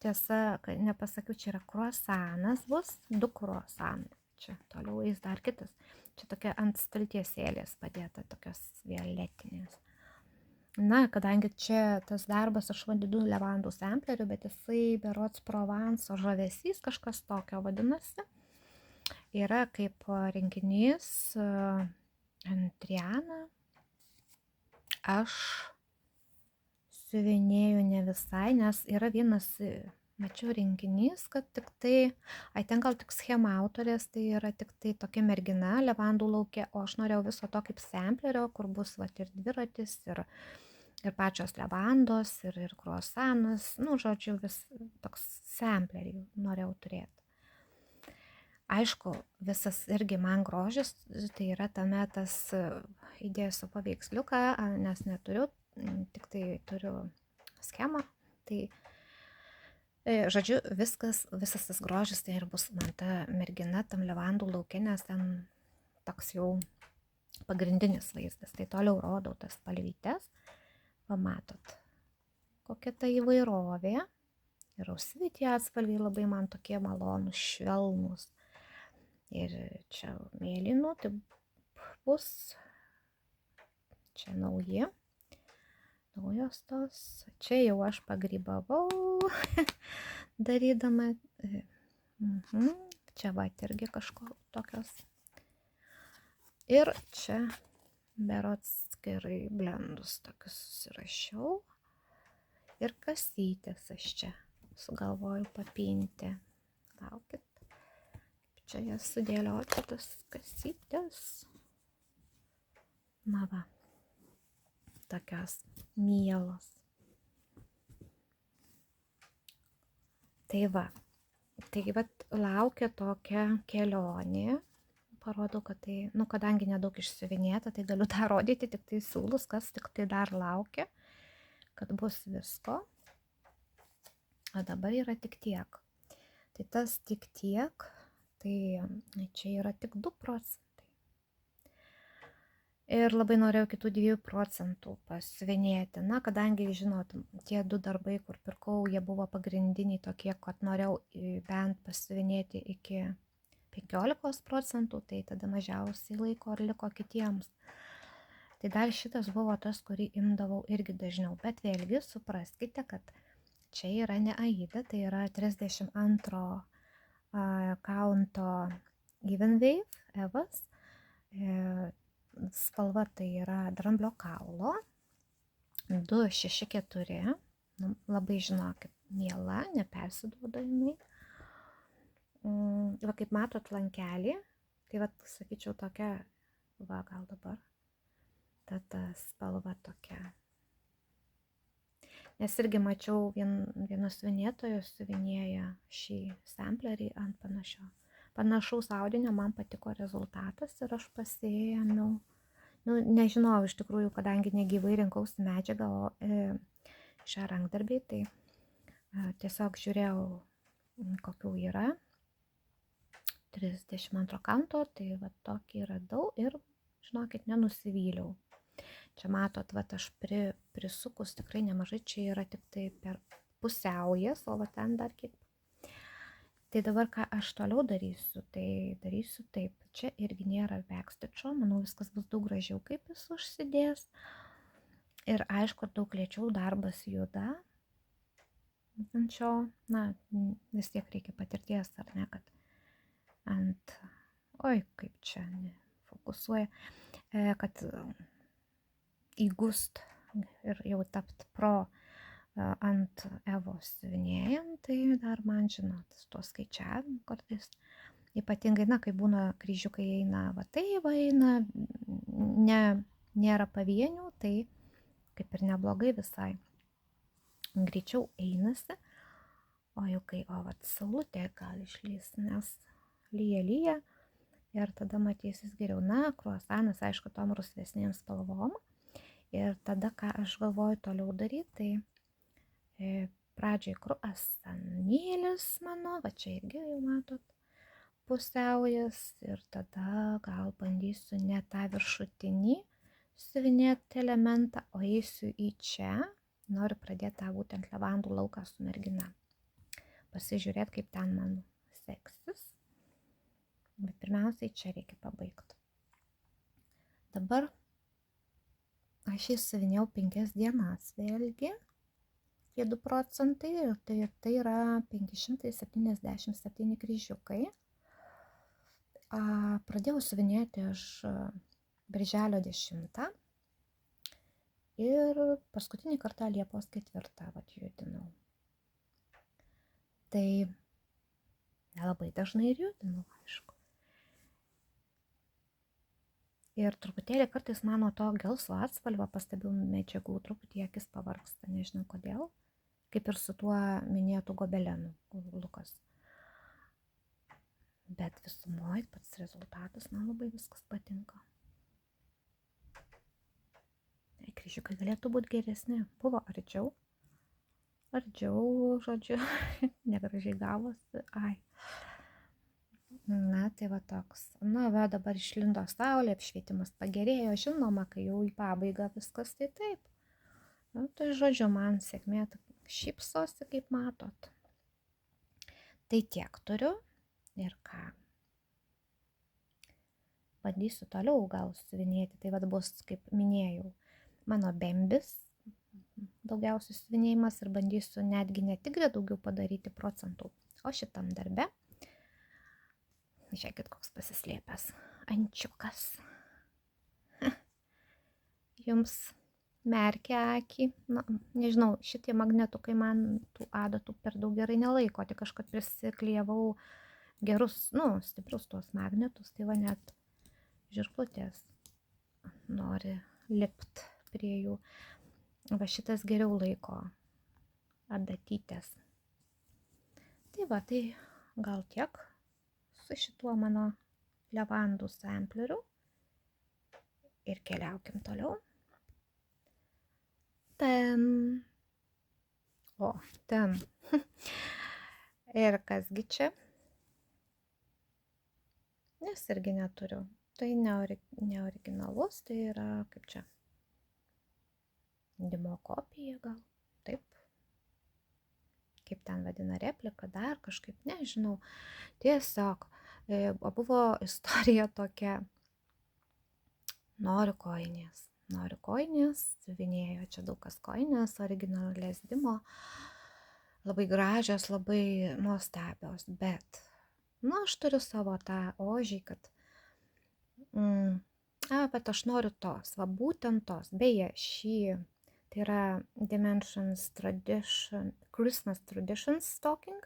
tiesa, nepasakiau, čia yra kruasanas, bus 2 kruasanai. Čia toliau eis dar kitas. Čia tokia ant staltiesėlės padėta, tokios violetinės. Na, kadangi čia tas darbas aš vadinu levandų sampleriu, bet jisai berods Provanso žavesys, kažkas tokio vadinasi. Yra kaip rinkinys Antriana. Aš siuvinėju ne visai, nes yra vienas, mačiau rinkinys, kad tik tai, ten gal tik schema autorės, tai yra tik tai tokia mergina levandų lauke, o aš norėjau viso to kaip samplerio, kur bus vat ir dviratis, ir pačios levandos, ir kruasanas, nu, žodžiu, vis toks samplerį norėjau turėti. Aišku, visas irgi man grožis, tai yra tame tas įdėsiu paveiksliuką, nes neturiu, tik tai turiu schemą, tai žodžiu, visas tas grožis tai ir bus man ta mergina tam levandų lauke, nes ten toks jau pagrindinis vaizdas, tai toliau rodau tas spalvytes, pamatot, kokia ta įvairovė, ir rausvi tie atspalviai labai man tokie malonūs, švelnūs, ir čia mėlynų, tai bus čia naujos tos, čia jau aš pagrybavau darydama, čia va irgi kažko tokios, ir čia berods gerai blendus tokius susirašiau, ir kasytės aš čia sugalvoju papinti, laukit, čia jas sudėlioti tas kasytės, na va, tokios mielos. Tai va, laukia tokia kelionė, parodau, kad tai, nu, kadangi nedaug išsiuvinėta, tai galiu tą rodyti, tik tai siūlus, kas tik tai dar laukia, kad bus visko, o dabar yra tik tiek. Tai tas tik tiek, tai čia yra tik 2 procentai. Ir labai norėjau kitų 2 procentų pasiuvinėti. Na, kadangi, žinot, tie 2 darbai, kur pirkau, jie buvo pagrindiniai tokie, kad norėjau bent pasiuvinėti iki 15 procentų, tai tada mažiausiai laiko ir liko kitiems. Tai dar šitas buvo tas, kurį imdavau irgi dažniau. Bet vėlgi supraskite, kad čia yra ne Aida, tai yra 32 kaunto Evenwave, Evas. Spalva tai yra dramblio kaulo, 264, labai žinokit, miela, nepersiduoda jinai. Va, kaip matot lankelį, tai va, sakyčiau, tokia, va, gal dabar, ta spalva tokia. Nes irgi mačiau vienas siuvinėtojas siuvinėja šį samplerį ant panašaus audinio, man patiko rezultatas ir aš pasiėmiau, nu, nežinau iš tikrųjų, kadangi negyvai rinkausi medžiagą, o šią rankdarbį, tai tiesiog žiūrėjau, kokių yra, 32 kanto, tai va tokį radau ir, žinokit, nenusivyliau. Čia matot, va aš prisukus tikrai nemažai, čia yra tik tai per pusiaujas, o va ten dar kiek. Tai dabar ką aš toliau darysiu, tai darysiu taip, čia irgi nėra backstitcho, manau viskas bus daug gražiau, kaip jis užsidės. Ir aišku, daug lėčiau darbas juda. Ant šio, na, vis tiek reikia patirties, ar ne, kad ant, oi, kaip čia, ne, fokusuoja, kad įgust ir jau tapt pro ant Evos siuvinėjant, tai dar man, žinot, su tuo skaičiavimu kartais. Ypatingai, kai būna kryžiukai eina, eina, nėra pavienių, tai kaip ir neblogai visai. Greičiau einasi, o jau kai, saulutė gali išlįsti, nes lyja ir tada matysis geriau. Kruasanas, aišku, tom rusvesnėm spalvom. Ir tada, ką aš galvoju toliau daryti, tai pradžiai kruasanėlis mano, va čia irgi jau matot, pusiaujas, ir tada gal bandysiu ne tą viršutinį siuvinėti elementą, o eisiu į čia, noriu pradėti tą būtent levandų lauką su mergina. Pasižiūrėti, kaip ten man seksis. Bet pirmiausiai čia reikia pabaigti. Dabar aš įsiuvinėjau 5 dienas vėlgi, tie 2 procentai, tai yra 577 kryžiukai. Pradėjau siuvinėti aš birželio 10 ir paskutinį kartą Liepos 4 judinau. Tai nelabai dažnai ir judinau, aišku. Ir truputėlį kartais man nuo to gelsvo atspalvio pastebiu medžiagų, truputį akis pavargsta, nežinau kodėl, kaip ir su tuo minėtu gobelenu Lukas. Bet visumoje pats rezultatas, man labai viskas patinka. Kryžiukai galėtų būti geresni. Buvo arčiau, žodžiu, negražiai gavosi. Tai va toks. Dabar išlindo saulė, apšvietimas pagerėjo. Žinoma, kai jau į pabaigą viskas, tai taip. Tai žodžiu, man sėkmė šypsosi, kaip matot. Tai tiek turiu. Ir ką? Bandysiu toliau gal siuvinėti. Tai bus, kaip minėjau, mano bembis, daugiausiai siuvinėjimas, ir bandysiu netgi netigrę daugiau padaryti procentų. O šitam darbe, žiūrėkit, koks pasislėpęs ančiukas. Jums merkia akį. Nežinau, šitie magnetukai man tų adatų per daug gerai nelaiko, tik kažkaip prisiklijavau gerus, stiprius tuos magnetus, tai va net žirklutės nori lipt prie jų. Va šitas geriau laiko adatytės. Tai va, tai gal tiek su šituo mano levandų sampleriu. Ir keliaukim toliau. Ten. Ir kasgi čia? Nes irgi neturiu. Tai neoriginalus, tai yra kaip čia. Dimo kopija gal. Taip. Kaip ten vadina, replika, dar kažkaip, nežinau. Tiesiog buvo istorija tokia. Noriu koinės, siuvinėjo čia daug kas koinės, originalės Dimo, labai gražios, labai nuostabios, bet, aš turiu savo tą ožį, kad, bet aš noriu tos, būtent tos, beje, tai yra Dimensions Christmas Traditions stocking,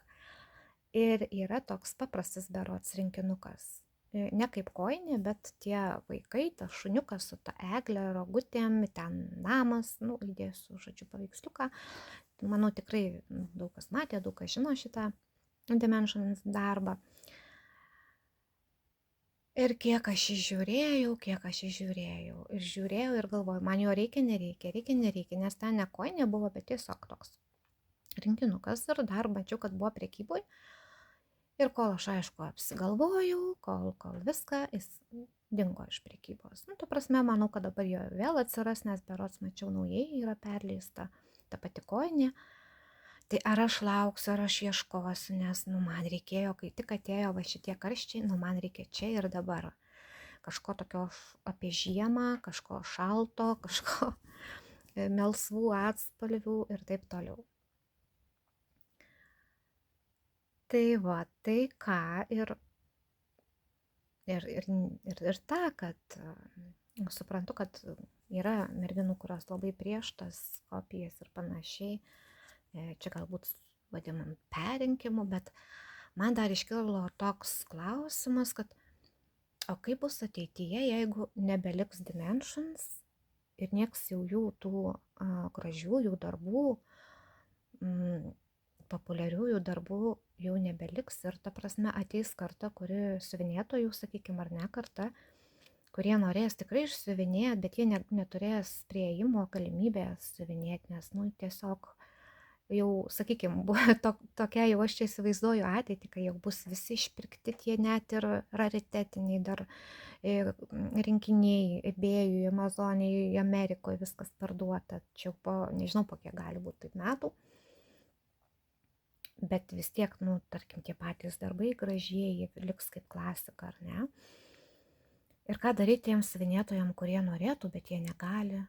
ir yra toks paprastas berods rinkinukas. Ne kaip koinė, bet tie vaikai, tas šuniukas su ta eglė, rogutėm, ten namas, įdėsiu, žodžiu, paveiksliuką. Manau, tikrai daug kas matė, daug kas žino šitą Dimensions darbą. Ir kiek aš žiūrėjau, ir galvoju, man jo reikia, nereikia, nes ten ne koinė buvo, bet tiesiog toks rinkinukas, ir dar mačiau, kad buvo prekyboj. Ir kol aš, aišku, apsigalvojau, kol viską, jis dingo iš prekybos. Ta prasme, manau, kad dabar jo vėl atsiras, nes berods mačiau naujai yra perleista ta pati koinė. Tai ar aš lauksiu, ar aš ieškosiu, nes, man reikėjo, kai tik atėjo va šitie karščiai, man reikia čia ir dabar. Kažko tokio apie žiemą, kažko šalto, kažko melsvų atspalvių ir taip toliau. Tai va, tai ką, ir ir tą, kad suprantu, kad yra merginų, kurios labai prieš tas kopijas ir panašiai. Čia galbūt vadinam perrinkimu, bet man dar iškilo toks klausimas, kad o kaip bus ateityje, jeigu nebeliks Dimensions ir nieks jau jų tų gražiųjų darbų, populiariųjų darbų jau nebeliks ir ta prasme ateis karta, kuri siuvinėtojų, sakykime, ar ne karta, kurie norės tikrai išsiuvinėti, bet jie neturės prieimo galimybės siuvinėti, nes, nu, tiesiog jau, sakykime, tokia jau aš čia įsivaizduoju ateitį, kai jau bus visi išpirkti tie net ir raritetiniai dar rinkiniai, eBay'ui, Amazon'ui, Amerikoje viskas parduota, čia po, nežinau, po kiek gali būti taip metų, bet vis tiek, nu, tarkim, tie patys darbai gražieji liks kaip klasika, ar ne? Ir ką daryti tiems siuvinėtojams, kurie norėtų, bet jie negali?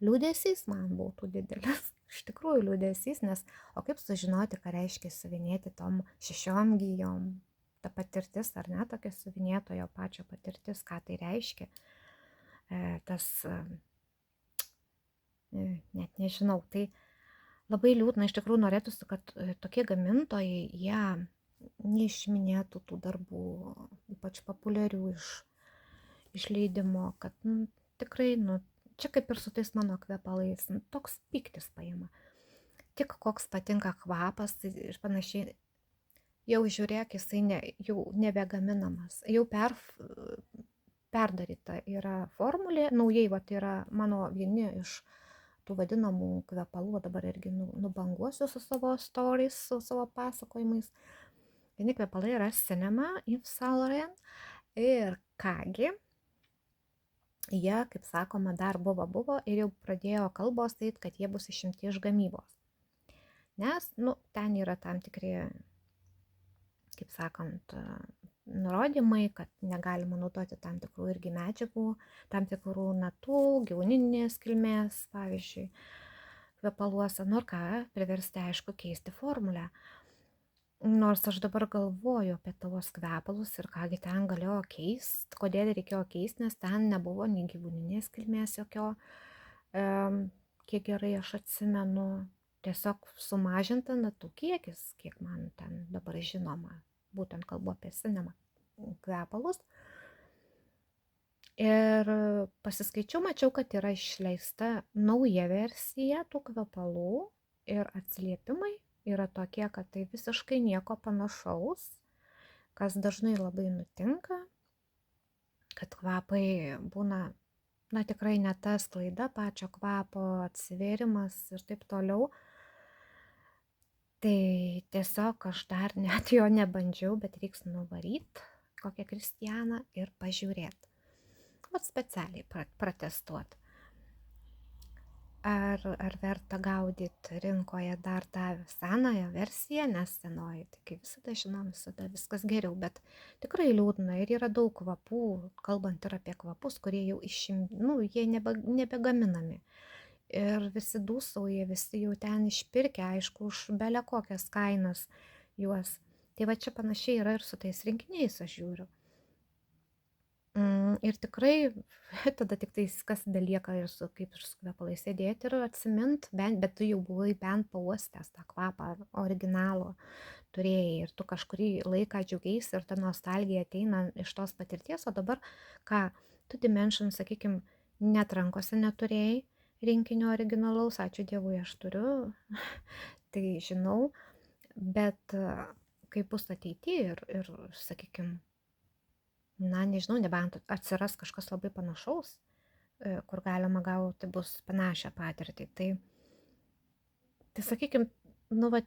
Liūdesys man būtų didelis, iš tikrųjų liūdesys, nes o kaip sužinoti, ką reiškia siuvinėti tom 6 gijom, ta patirtis, ar ne, tokia siuvinėtojo pačio patirtis, ką tai reiškia, net nežinau, tai labai liūdna, iš tikrųjų norėtųsi, kad tokie gamintojai, jie neišminėtų tų darbų, ypač populiarių išleidimo, kad tikrai, čia kaip ir su tais mano kvepalais, toks pyktis paima. Tik koks patinka kvapas ir panašiai, jau žiūrėk, jisai jau nebegaminamas, jau perdaryta yra formulė, naujai, yra mano vieni iš tų vadinamų kvepalų, dabar irgi nubanguosiu su savo stories, su savo pasakojimais. Vieni kvepalai yra Cinema, Yves Saint Laurent ir kągi, jie, kaip sakoma, dar buvo ir jau pradėjo kalbos tai, kad jie bus išimti iš gamybos. Nes, ten yra tam tikri, kaip sakant, nurodymai, kad negalima naudoti tam tikrų irgi medžiagų, tam tikrų natų, gyvūninės kilmės, pavyzdžiui, kvepaluose, ir ką, priversti, aišku, keisti formulę. Nors aš dabar galvoju apie tavo kvepalus ir kągi ten galėjo keisti, kodėl reikėjo keisti, nes ten nebuvo nei gyvūninės kilmės jokio, kiek gerai aš atsimenu, tiesiog sumažinta natų kiekis, kiek man ten dabar žinoma, būtent kalbu apie Cinema kvepalus. Ir pasiskaičiau, mačiau, kad yra išleista nauja versija tų kvepalų ir atsiliepimai yra tokie, kad tai visiškai nieko panašaus, kas dažnai labai nutinka, kad kvapai būna, tikrai ne ta sklaida pačio kvapo, atsivėrimas ir taip toliau. Tai tiesiog aš dar net jo nebandžiau, bet reiks nuvaryti kokią Kristianą ir pažiūrėti. Specialiai pratestuoti. Ar verta gaudyti rinkoje dar tą senąją versiją, nes senoji, tai kaip visada žinom, visada viskas geriau, bet tikrai liūdna ir yra daug kvapų, kalbant ir apie kvapus, kurie jau jie nebegaminami. Ir visi dūsauja, visi jau ten išpirkę, aišku, už bele kokias kainas juos. Tai va čia panašiai yra ir su tais rinkiniais, aš žiūriu. Ir tikrai tada tik tais, kas belieka ir kaip ir su kvepalais sėdėti ir atsimint, bet tu jau buvai bent pauostęs tą kvapą originalo turėjai ir tu kažkurį laiką džiaugiais ir ta nostalgija ateina iš tos patirties, o dabar ką, tu Dimension, sakykime, net rankose neturėjai rinkinio originalaus, ačiū Dievui, aš turiu, tai žinau, bet kaip bus ateityje ir sakykime, nežinau, nebent atsiras kažkas labai panašaus, kur galima gauti bus panašią patirtį. Tai sakykime,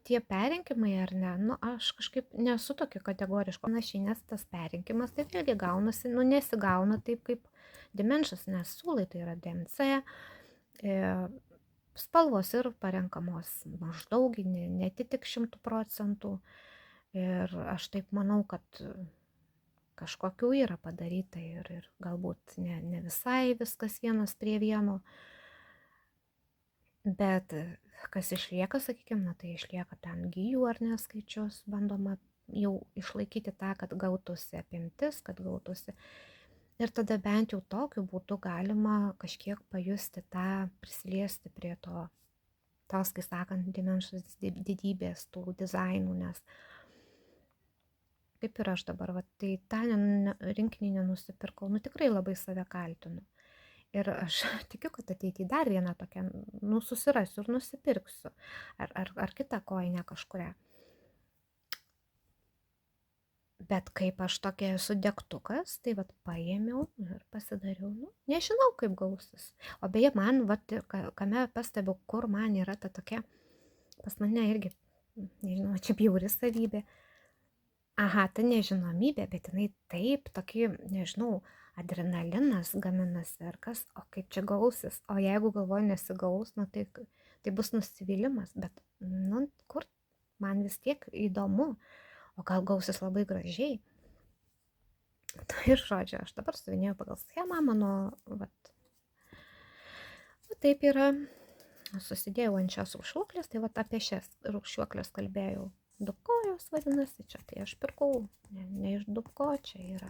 tie perrinkimai ar ne, aš kažkaip nesu tokia kategoriška panašiai, nes tas perrinkimas tai vėlgi gaunasi, nesigauna taip kaip Dimensions, nes siūlai tai yra DMC, spalvos ir parenkamos maždaug, netitik 100%. Ir aš taip manau, kad kažkokių yra padaryta ir galbūt ne visai viskas vienas prie vieno, bet kas išlieka, sakykime, tai išlieka ten gijų ar ne skaičius, bandoma jau išlaikyti tą, kad gautųsi apimtis, kad gautųsi. Ir tada bent jau tokiu būdu galima kažkiek pajusti tą, prisiliesti prie tos, kai sakant, Dimensions didybės, tų dizainų, nes kaip ir aš dabar, va, tai tą rinkinį nenusipirkau, nu tikrai labai save kaltinu. Ir aš tikiu, kad ateityje dar vieną tokią, nu susirasiu ir nusipirksiu, ar kitą kojinę kažkurią. Bet kaip aš tokia esu degtukas, tai vat paėmiau ir pasidariau, nu, nežinau kaip gausis. O beje, man, vat, kame pastebiu, kur man yra ta tokia, pas mane irgi, nežinau, čia bjauri savybė. Aha, ta nežinomybė, bet jinai taip, tokį, nežinau, adrenalinas gaminasi ar kas, o kaip čia gausis. O jeigu galvoju nesigaus, nu, tai bus nusivylimas, bet, nu, kur man vis tiek įdomu. O gal gausis labai gražiai. Ir žodžiu, aš dabar suvinėjau pagal schemą, mano, vat, taip yra, susidėjau ant šios rūšiuoklės, tai vat apie šias rūšiuoklės kalbėjau. Dubkojos vadinasi, čia tai aš pirkau, ne iš Dubko, čia yra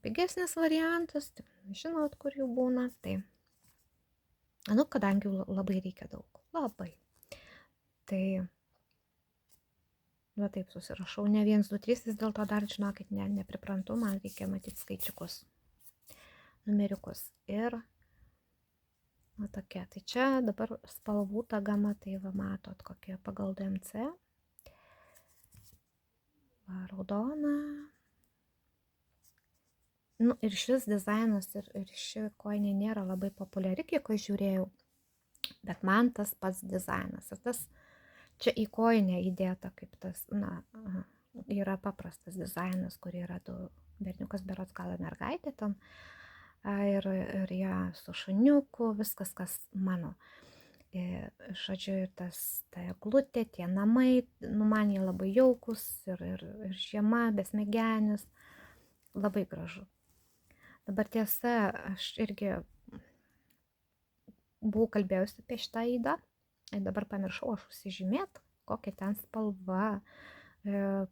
pigesnis variantas, žinot, kur jų būna, tai, nu, kadangi labai reikia daug, labai, tai, va taip susirašau, ne 1, 2, 3, vis dėlto dar, žinokit, nepriprantu, man reikia matyti skaičiukus, numeriukus. Ir, va tokia, tai čia dabar spalvų ta gama, tai va matot, kokia pagal DMC. Va, raudona. Nu, ir šis dizainas, ir ši kojinė nėra labai populiari, kiek aš žiūrėjau, bet man tas pats dizainas. Ir tas čia į kojinę įdėta kaip tas, na, yra paprastas dizainas, kur yra du berniukas, berods gal mergaitė ten, ir ją su šuniuku, viskas, kas mano. Žodžiu, ir ta eglutė, tie namai, nu, man jie labai jaukus, ir žiema, besmegenis, labai gražu. Dabar tiesa, aš irgi buvau kalbėjusi apie šitą įdą. Dabar pamiršau aš užsižymėt, kokia ten spalva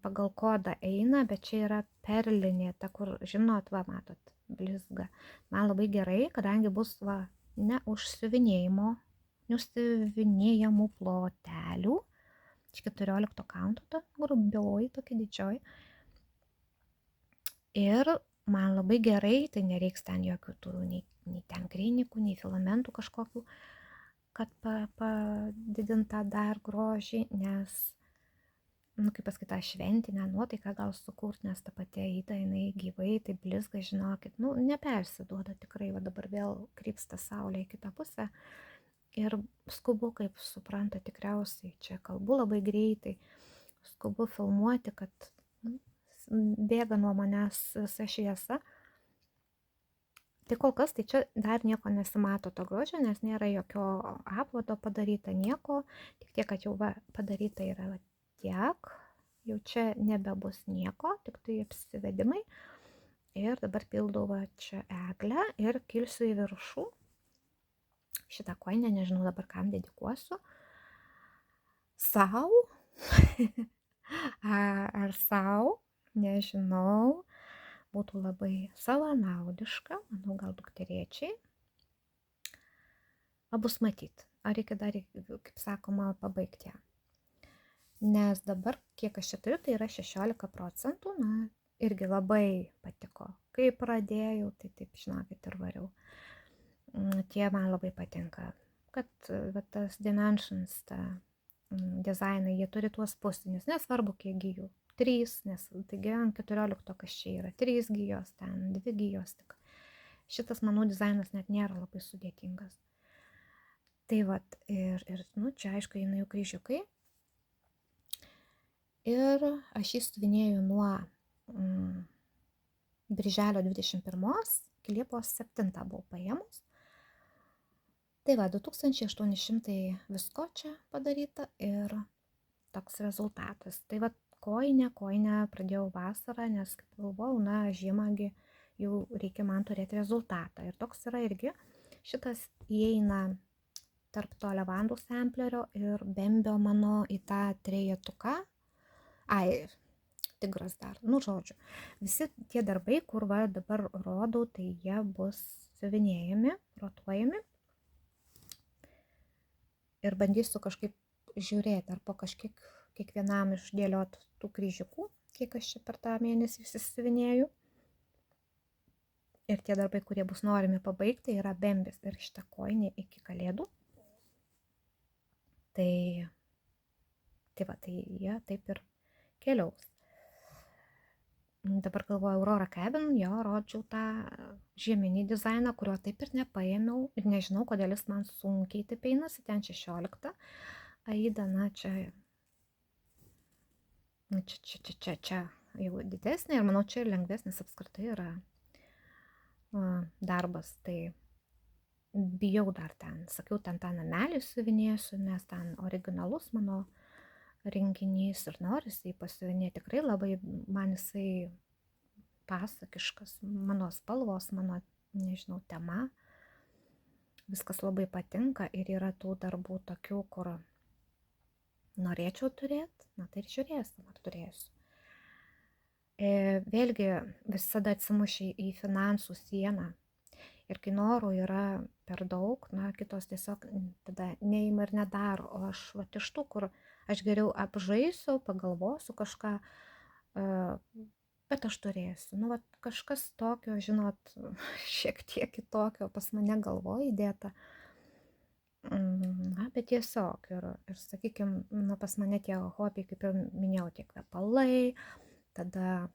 pagal kodą eina, bet čia yra perlinė, ta, kur, žinot, va, matot, blizga. Man labai gerai, kadangi bus, va, neužsiuvinėjamų plotelių. Čia 14 kaunto, ta grubioji, tokia didžioji. Ir man labai gerai, tai nereiks ten jokių tų, nei ten grinikų, nei filamentų kažkokių, kad padidintą dar grožį, nes, nu, kaip pasakyti, šventinę nuotaiką gal sukurt, nes ta pati įda, jinai gyvai, tai blizga, žinokit, nu, nepersiduoda tikrai, va dabar vėl krypsta saulė į kitą pusę ir skubu, kaip supranta tikriausiai, čia kalbu labai greitai, skubu filmuoti, kad bėga nuo manęs visa šviesa. Tai kol kas, tai čia dar nieko nesimato to grožio, nes nėra jokio apvado padaryta, nieko. Tik tiek, kad jau va, padaryta yra va, tiek. Jau čia nebebus nieko, tik tai apsivedimai. Ir dabar pildau va, čia eglę ir kilsiu į viršų. Šitą kojinę, nežinau dabar kam dedikuosiu. Sau? Ar sau? Nežinau. Būtų labai savanaudiška, manau, gal dukterėčiai. Bus matyt, ar reikia dar, kaip sakoma, pabaigti ją. Nes dabar, kiek aš čia turiu, tai yra 16%, na, irgi labai patiko. Kai pradėjau, tai taip, žinokit, ir variau. Tie man labai patinka, kad va, tas Dimensions, ta dizainai, jie turi tuos pusinius, nesvarbu, kiek gijų. 3, nes taigi ant 14 kas čia yra, 3 gijos, ten 2 gijos tik. Šitas, manau, dizainas net nėra labai sudėtingas. Tai vat, ir nu, čia aišku, jinai jau kryžiukai. Ir aš jį suvinėjau nuo birželio 21 iki Liepos 7 buvau paėmus. Tai va, 2800 visko čia padaryta ir toks rezultatas. Tai va, kojinę pradėjau vasarą, nes kaip galvojau, na, žiemągi jau reikia man turėti rezultatą. Ir toks yra irgi, šitas įeina tarp to levandų samplerio ir bembio mano į tą trejetuką. Ai, tigras dar, nu žodžiu. Visi tie darbai, kur va dabar rodau, tai jie bus siuvinėjami, rotuojami. Ir bandysiu kažkaip žiūrėti, ar po kažkiek kiekvienam išdėliot tų kryžiukų, kiek aš čia per tą mėnesį išsisiuvinėju. Ir tie darbai, kurie bus norimi pabaigti, yra bembis ir šitą kojinę iki kalėdų. Tai va, tai jie taip ir keliaus. Dabar galvoju Aurora Cabin, jo rodžiau tą žieminį dizainą, kurio taip ir nepaėmiau ir nežinau, kodėl jis man sunkiai taip einasi, ten 16. Aida, na čia jau didesnė ir manau, čia ir lengvesnis apskritai yra darbas, tai bijau dar ten, sakiau, ten tą namelį siuvinėsiu, nes ten originalus mano rinkinys ir norisi jį pasiuvinėti, tikrai labai man jisai pasakiškas, mano spalvos, mano, nežinau, tema, viskas labai patinka ir yra tų darbų tokių, kur norėčiau turėti, na tai ir žiūrėsim, ar turėsiu. Vėlgi visada atsimušiai į finansų sieną ir kai norų yra per daug, na kitos tiesiog tada neima ir nedaro, o aš va iš tų, kur aš geriau apžaisiu, pagalvosiu kažką, bet aš turėsiu, nu va kažkas tokio, žinot, šiek tiek kitokio pas mane galvoje įdėta. Na, bet tiesiog ir sakykime, nu, pas mane tie hobiai, kaip jau minėjau, tie kvepalai, tada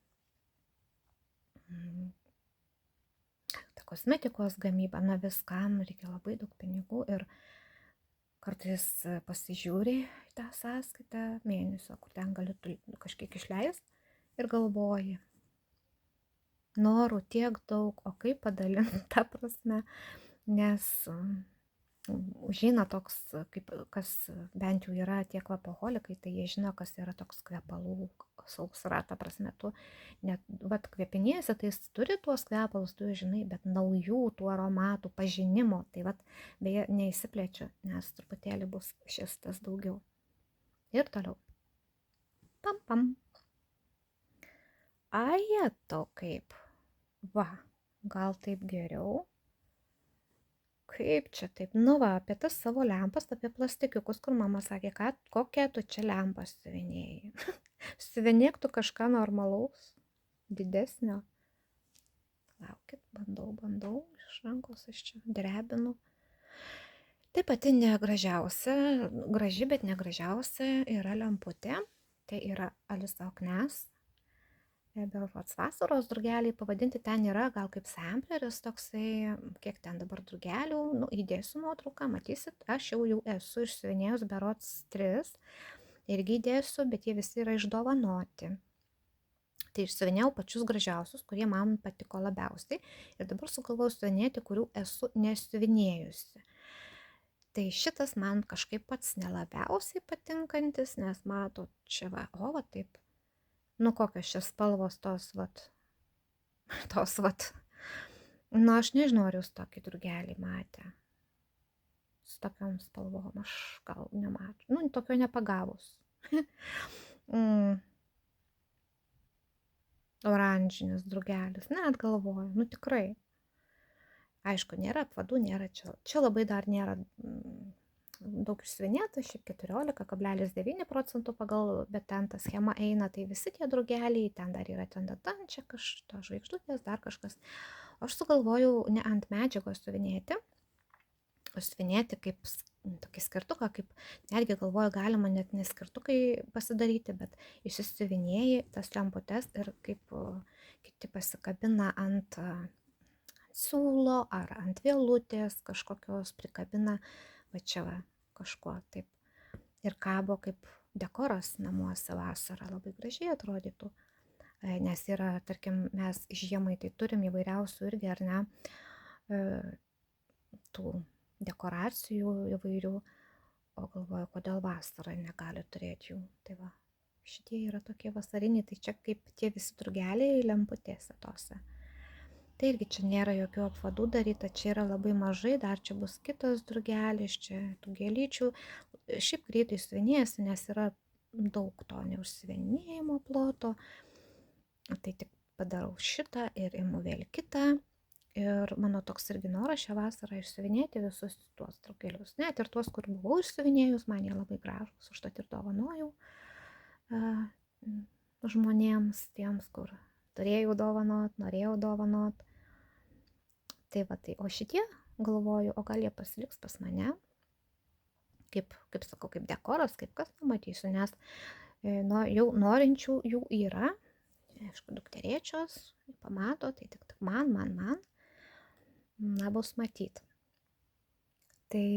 ta kosmetikos gamyba, na viskam reikia labai daug pinigų ir kartais pasižiūri į tą sąskaitą mėnesio, kur ten gali kažkiek išleisti ir galvoji, norų tiek daug, o kaip padalinti tą prasme, nes žino toks, kaip, kas bent jau yra tie kvapaholikai, tai jie žino, kas yra toks kvepalų sausra, ta prasme, tu net, vat kvepinėsi, tai jis turi tuos kvepalus, tu žinai, bet naujų tų aromatų, pažinimo, tai vat, beje, neįsiplečiu, nes truputėlį bus šis tas daugiau. Ir toliau. Pam, pam. Ajetau kaip. Va, gal taip geriau. Kaip čia taip? Nu va, apie tas savo lempas, apie plastikiukus, kur mama sakė, kad kokią tu čia lempą siuvinėjai. Siuvinėk tu kažką normalaus, didesnio. Laukit, bandau, iš rankos aš čia drebinu. Tai pati negražiausia, graži, bet negražiausia yra lemputė. Tai yra Alisa Oknes. Berods vasaros drugeliai pavadinti ten yra gal kaip sampleris toksai, kiek ten dabar drugelių, nu, įdėsiu nuotrauką, matysit, aš jau esu išsiuvinėjus berods 3, irgi įdėsiu, bet jie visi yra išdovanoti. Tai išsiuvinėjau pačius gražiausius, kurie man patiko labiausiai ir dabar sugalvojau siuvinėti, kurių esu nesiuvinėjusi. Tai šitas man kažkaip pats nelabiausiai patinkantis, nes matot, čia va, o va taip. Nu, kokios čia spalvos tos vat. Nu, aš nežinau, ar jūs tokį drugelį matę. Su tokiom spalvom aš gal nemačiau. Nu, tokio nepagavus. Oranžinis drugelis. Net galvoju, nu tikrai. Aišku, nėra apvadų, nėra čia. Čia labai dar nėra daug išsiuvinėta, šiaip 14,9% pagal, bet ten ta schema eina, tai visi tie drugeliai, ten dar yra ten čia kažkas, žvaigždutės, dar kažkas. Aš sugalvojau ne ant medžiagos siuvinėti, o siuvinėti kaip tokį skirtuką, kaip netgi galvoju, galima net neskirtukai pasidaryti, bet išsisiuvinėjai tas lemputes ir kaip kiti pasikabina ant siūlo ar ant vėlutės kažkokios prikabina, va čia va, kažkuo taip. Ir kabo kaip dekoras namuose vasarą labai gražiai atrodytų. Nes yra, tarkim, mes žiemai tai turim įvairiausių irgi, ar ne, tų dekoracijų įvairių, o galvoju, kodėl vasarą negali turėti jų. Tai va, šitie yra tokie vasariniai, tai čia kaip tie visi drugeliai lemputėse tose. Tai irgi čia nėra jokių apvadų daryta, čia yra labai mažai, dar čia bus kitas drugelis, čia tų gėlyčių. Šiaip greitai suvinėjasi, nes yra daug to neužsivinėjimo ploto. Tai tik padarau šitą ir imu vėl kitą. Ir mano toks irgi noras šią vasarą išsiuvinėti visus tuos drugelius. Net ir tuos, kur buvau išsiuvinėjus, man jie labai gražus, užtat ir dovanojau žmonėms, tiems, kur turėjau dovanot, norėjau dovanot. Tai va tai, o šitie, galvoju, o gal jie pasiliks pas mane, kaip sakau, kaip dekoras, kaip kas pamatysiu, nes jau norinčių jų yra, aišku, dukterėčios, pamato, tai tik man, na, bus matyt. Tai,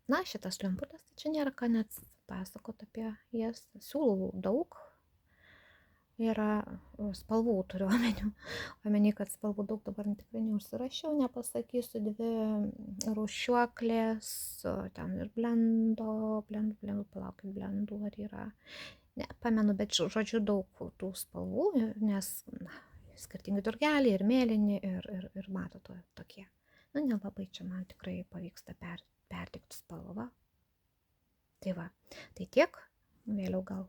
na, šitas lemputės, tai čia nėra ką net pasakot apie jas, siūlų daug, yra spalvų turiu omeny, kad spalvų daug dabar tikrai neužsirašiau, nepasakysiu, 2 rūšiuoklės, ten ir blendų, palaukit, blendų ar yra, nepamenu, bet žodžiu daug tų spalvų, nes skirtingi drugeliai ir mėlyni ir matote tokie. Nu, nelabai čia man tikrai pavyksta perteikti spalvą. Tai va, tai tiek, vėliau gal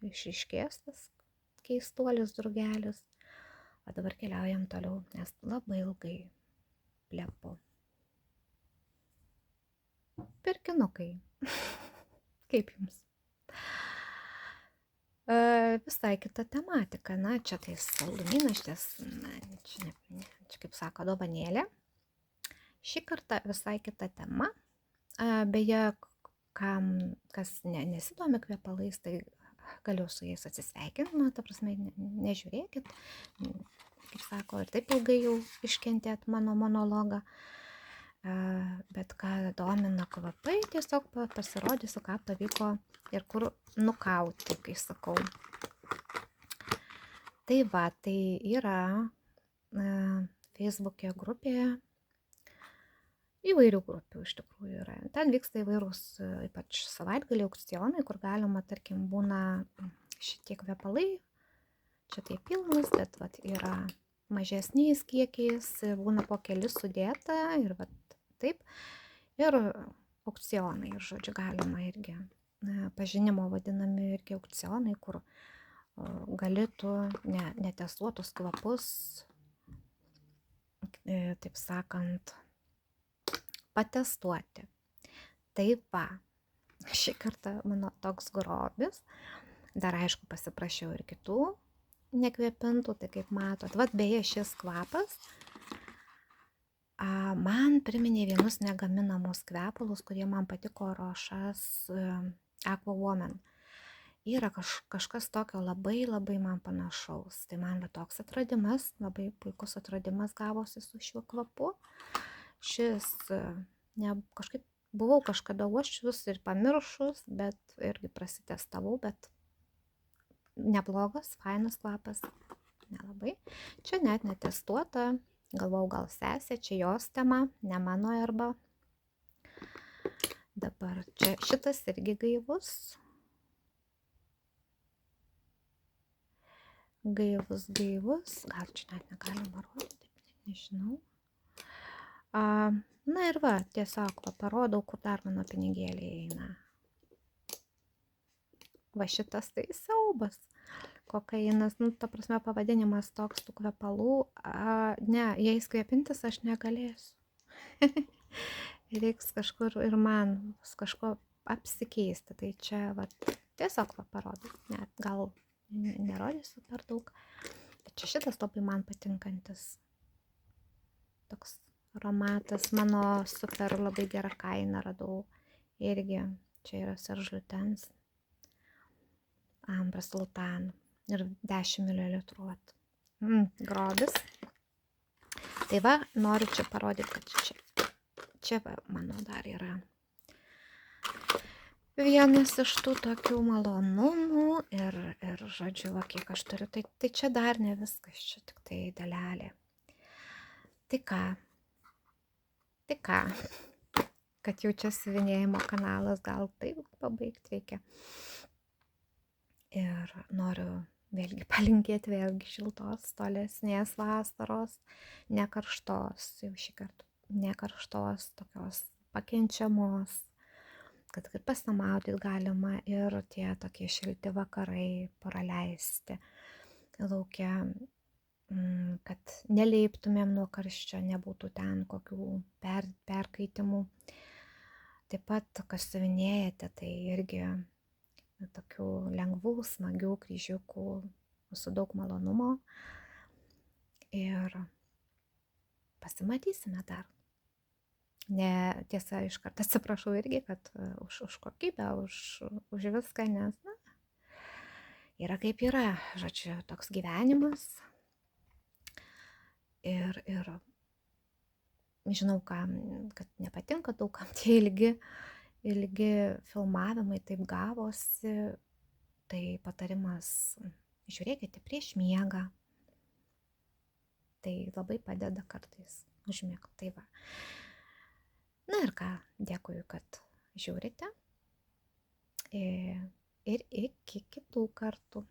išryškės tas keistuolis drugelis. O dabar keliaujam toliau, nes labai ilgai plepu. Pirkinukai. Kaip jums? Visai kita tematika, na, čia tai saldumynas, čia kaip sako, dovanėlė. Šį kartą visai kita tema, beje, kas nesidomi kvepalais, tai galiu su jais atsisveikinti, na, ta prasme, nežiūrėkit, kaip sako, ir taip ilgai jau iškentėt mano monologą, bet ką domina kvapai, tiesiog pasirodysiu, ką pavyko ir kur nukauti, kai sakau. Tai va, tai yra Facebook'e grupėje, įvairių grupių iš tikrųjų yra. Ten vyksta įvairūs, ypač savaitgaliai aukcionai, kur galima, tarkim, būna šitie kvepalai, čia tai pilnas, bet vat, yra mažesniais kiekiais, būna po kelis sudėta ir vat, taip. Ir aukcionai, ir žodžiu, galima irgi pažinimo vadinami irgi aukcionai, kur gali tu netestuotus kvapus, taip sakant, patestuoti. Taip va, šį kartą mano toks grobis, dar aišku pasiprašiau ir kitų nekvepintų, tai kaip matot, vat beje šis kvapas man priminė vienus negaminamus kvepalus, kurie man patiko, Rošas Aqua Woman. Yra kažkas tokio labai man panašaus, tai man va toks atradimas, labai puikus atradimas gavosi su šiuo kvapu. Šis, kažkaip buvau kažkada uosčius ir pamiršus, bet irgi prasitestavau, bet neblogas, fainas kvapas, nelabai. Čia net netestuota, galvau gal sesė, čia jos tema, ne mano arba. Dabar čia šitas irgi gaivus. Gaivus, gal čia net negalima rodyti, nežinau. Na ir va, tiesiog parodau, kur dar mano pinigėliai eina. Va šitas tai siaubas. Kokainas, nu, ta prasme, pavadinimas toks tų kvepalų. Ne, jais kvepintis aš negalėsiu. Reiks kažkur ir man kažko apsikeisti. Tai čia, va, tiesiog va parodau. Net gal nerodysiu per daug. Bet čia šitas labai man patinkantis. Toks aromatas, mano super labai gerą kainą radau. Irgi čia yra Serge Lutens Amber Sultan ir 10 ml. Grobis. Tai va, noriu čia parodyti, kad čia va, mano dar yra vienas iš tų tokių malonumų ir žodžiu, va, kiek aš turiu, tai čia dar ne viskas, čia tik tai dalelė. Tai ką, kad jau čia siuvinėjimo kanalas, gal taip pabaigti reikia. Ir noriu vėlgi palinkėti vėlgi šiltos tolesnės vasaros, nekarštos, jau šį kartą nekarštos, tokios pakenčiamos, kad pasimaudyt galima ir tie tokie šilti vakarai praleisti lauke, kad neleiptumėm nuo karščio, nebūtų ten kokių perkaitimų. Taip pat, kas siuvinėjate, tai irgi tokių lengvų, smagių kryžiukų su daug malonumo. Ir pasimatysime dar. Ne, tiesa, iškart atsiprašau irgi, kad už kokybę, už viską, nes, na, yra kaip yra, žodžiu, toks gyvenimas. Ir žinau, kad nepatinka daugam tie ilgi filmavimai, taip gavosi, tai patarimas žiūrėkite prieš miegą. Tai labai padeda kartais užmigti. Tai va. Na ir ką, dėkui, kad žiūrite ir iki kitų kartų.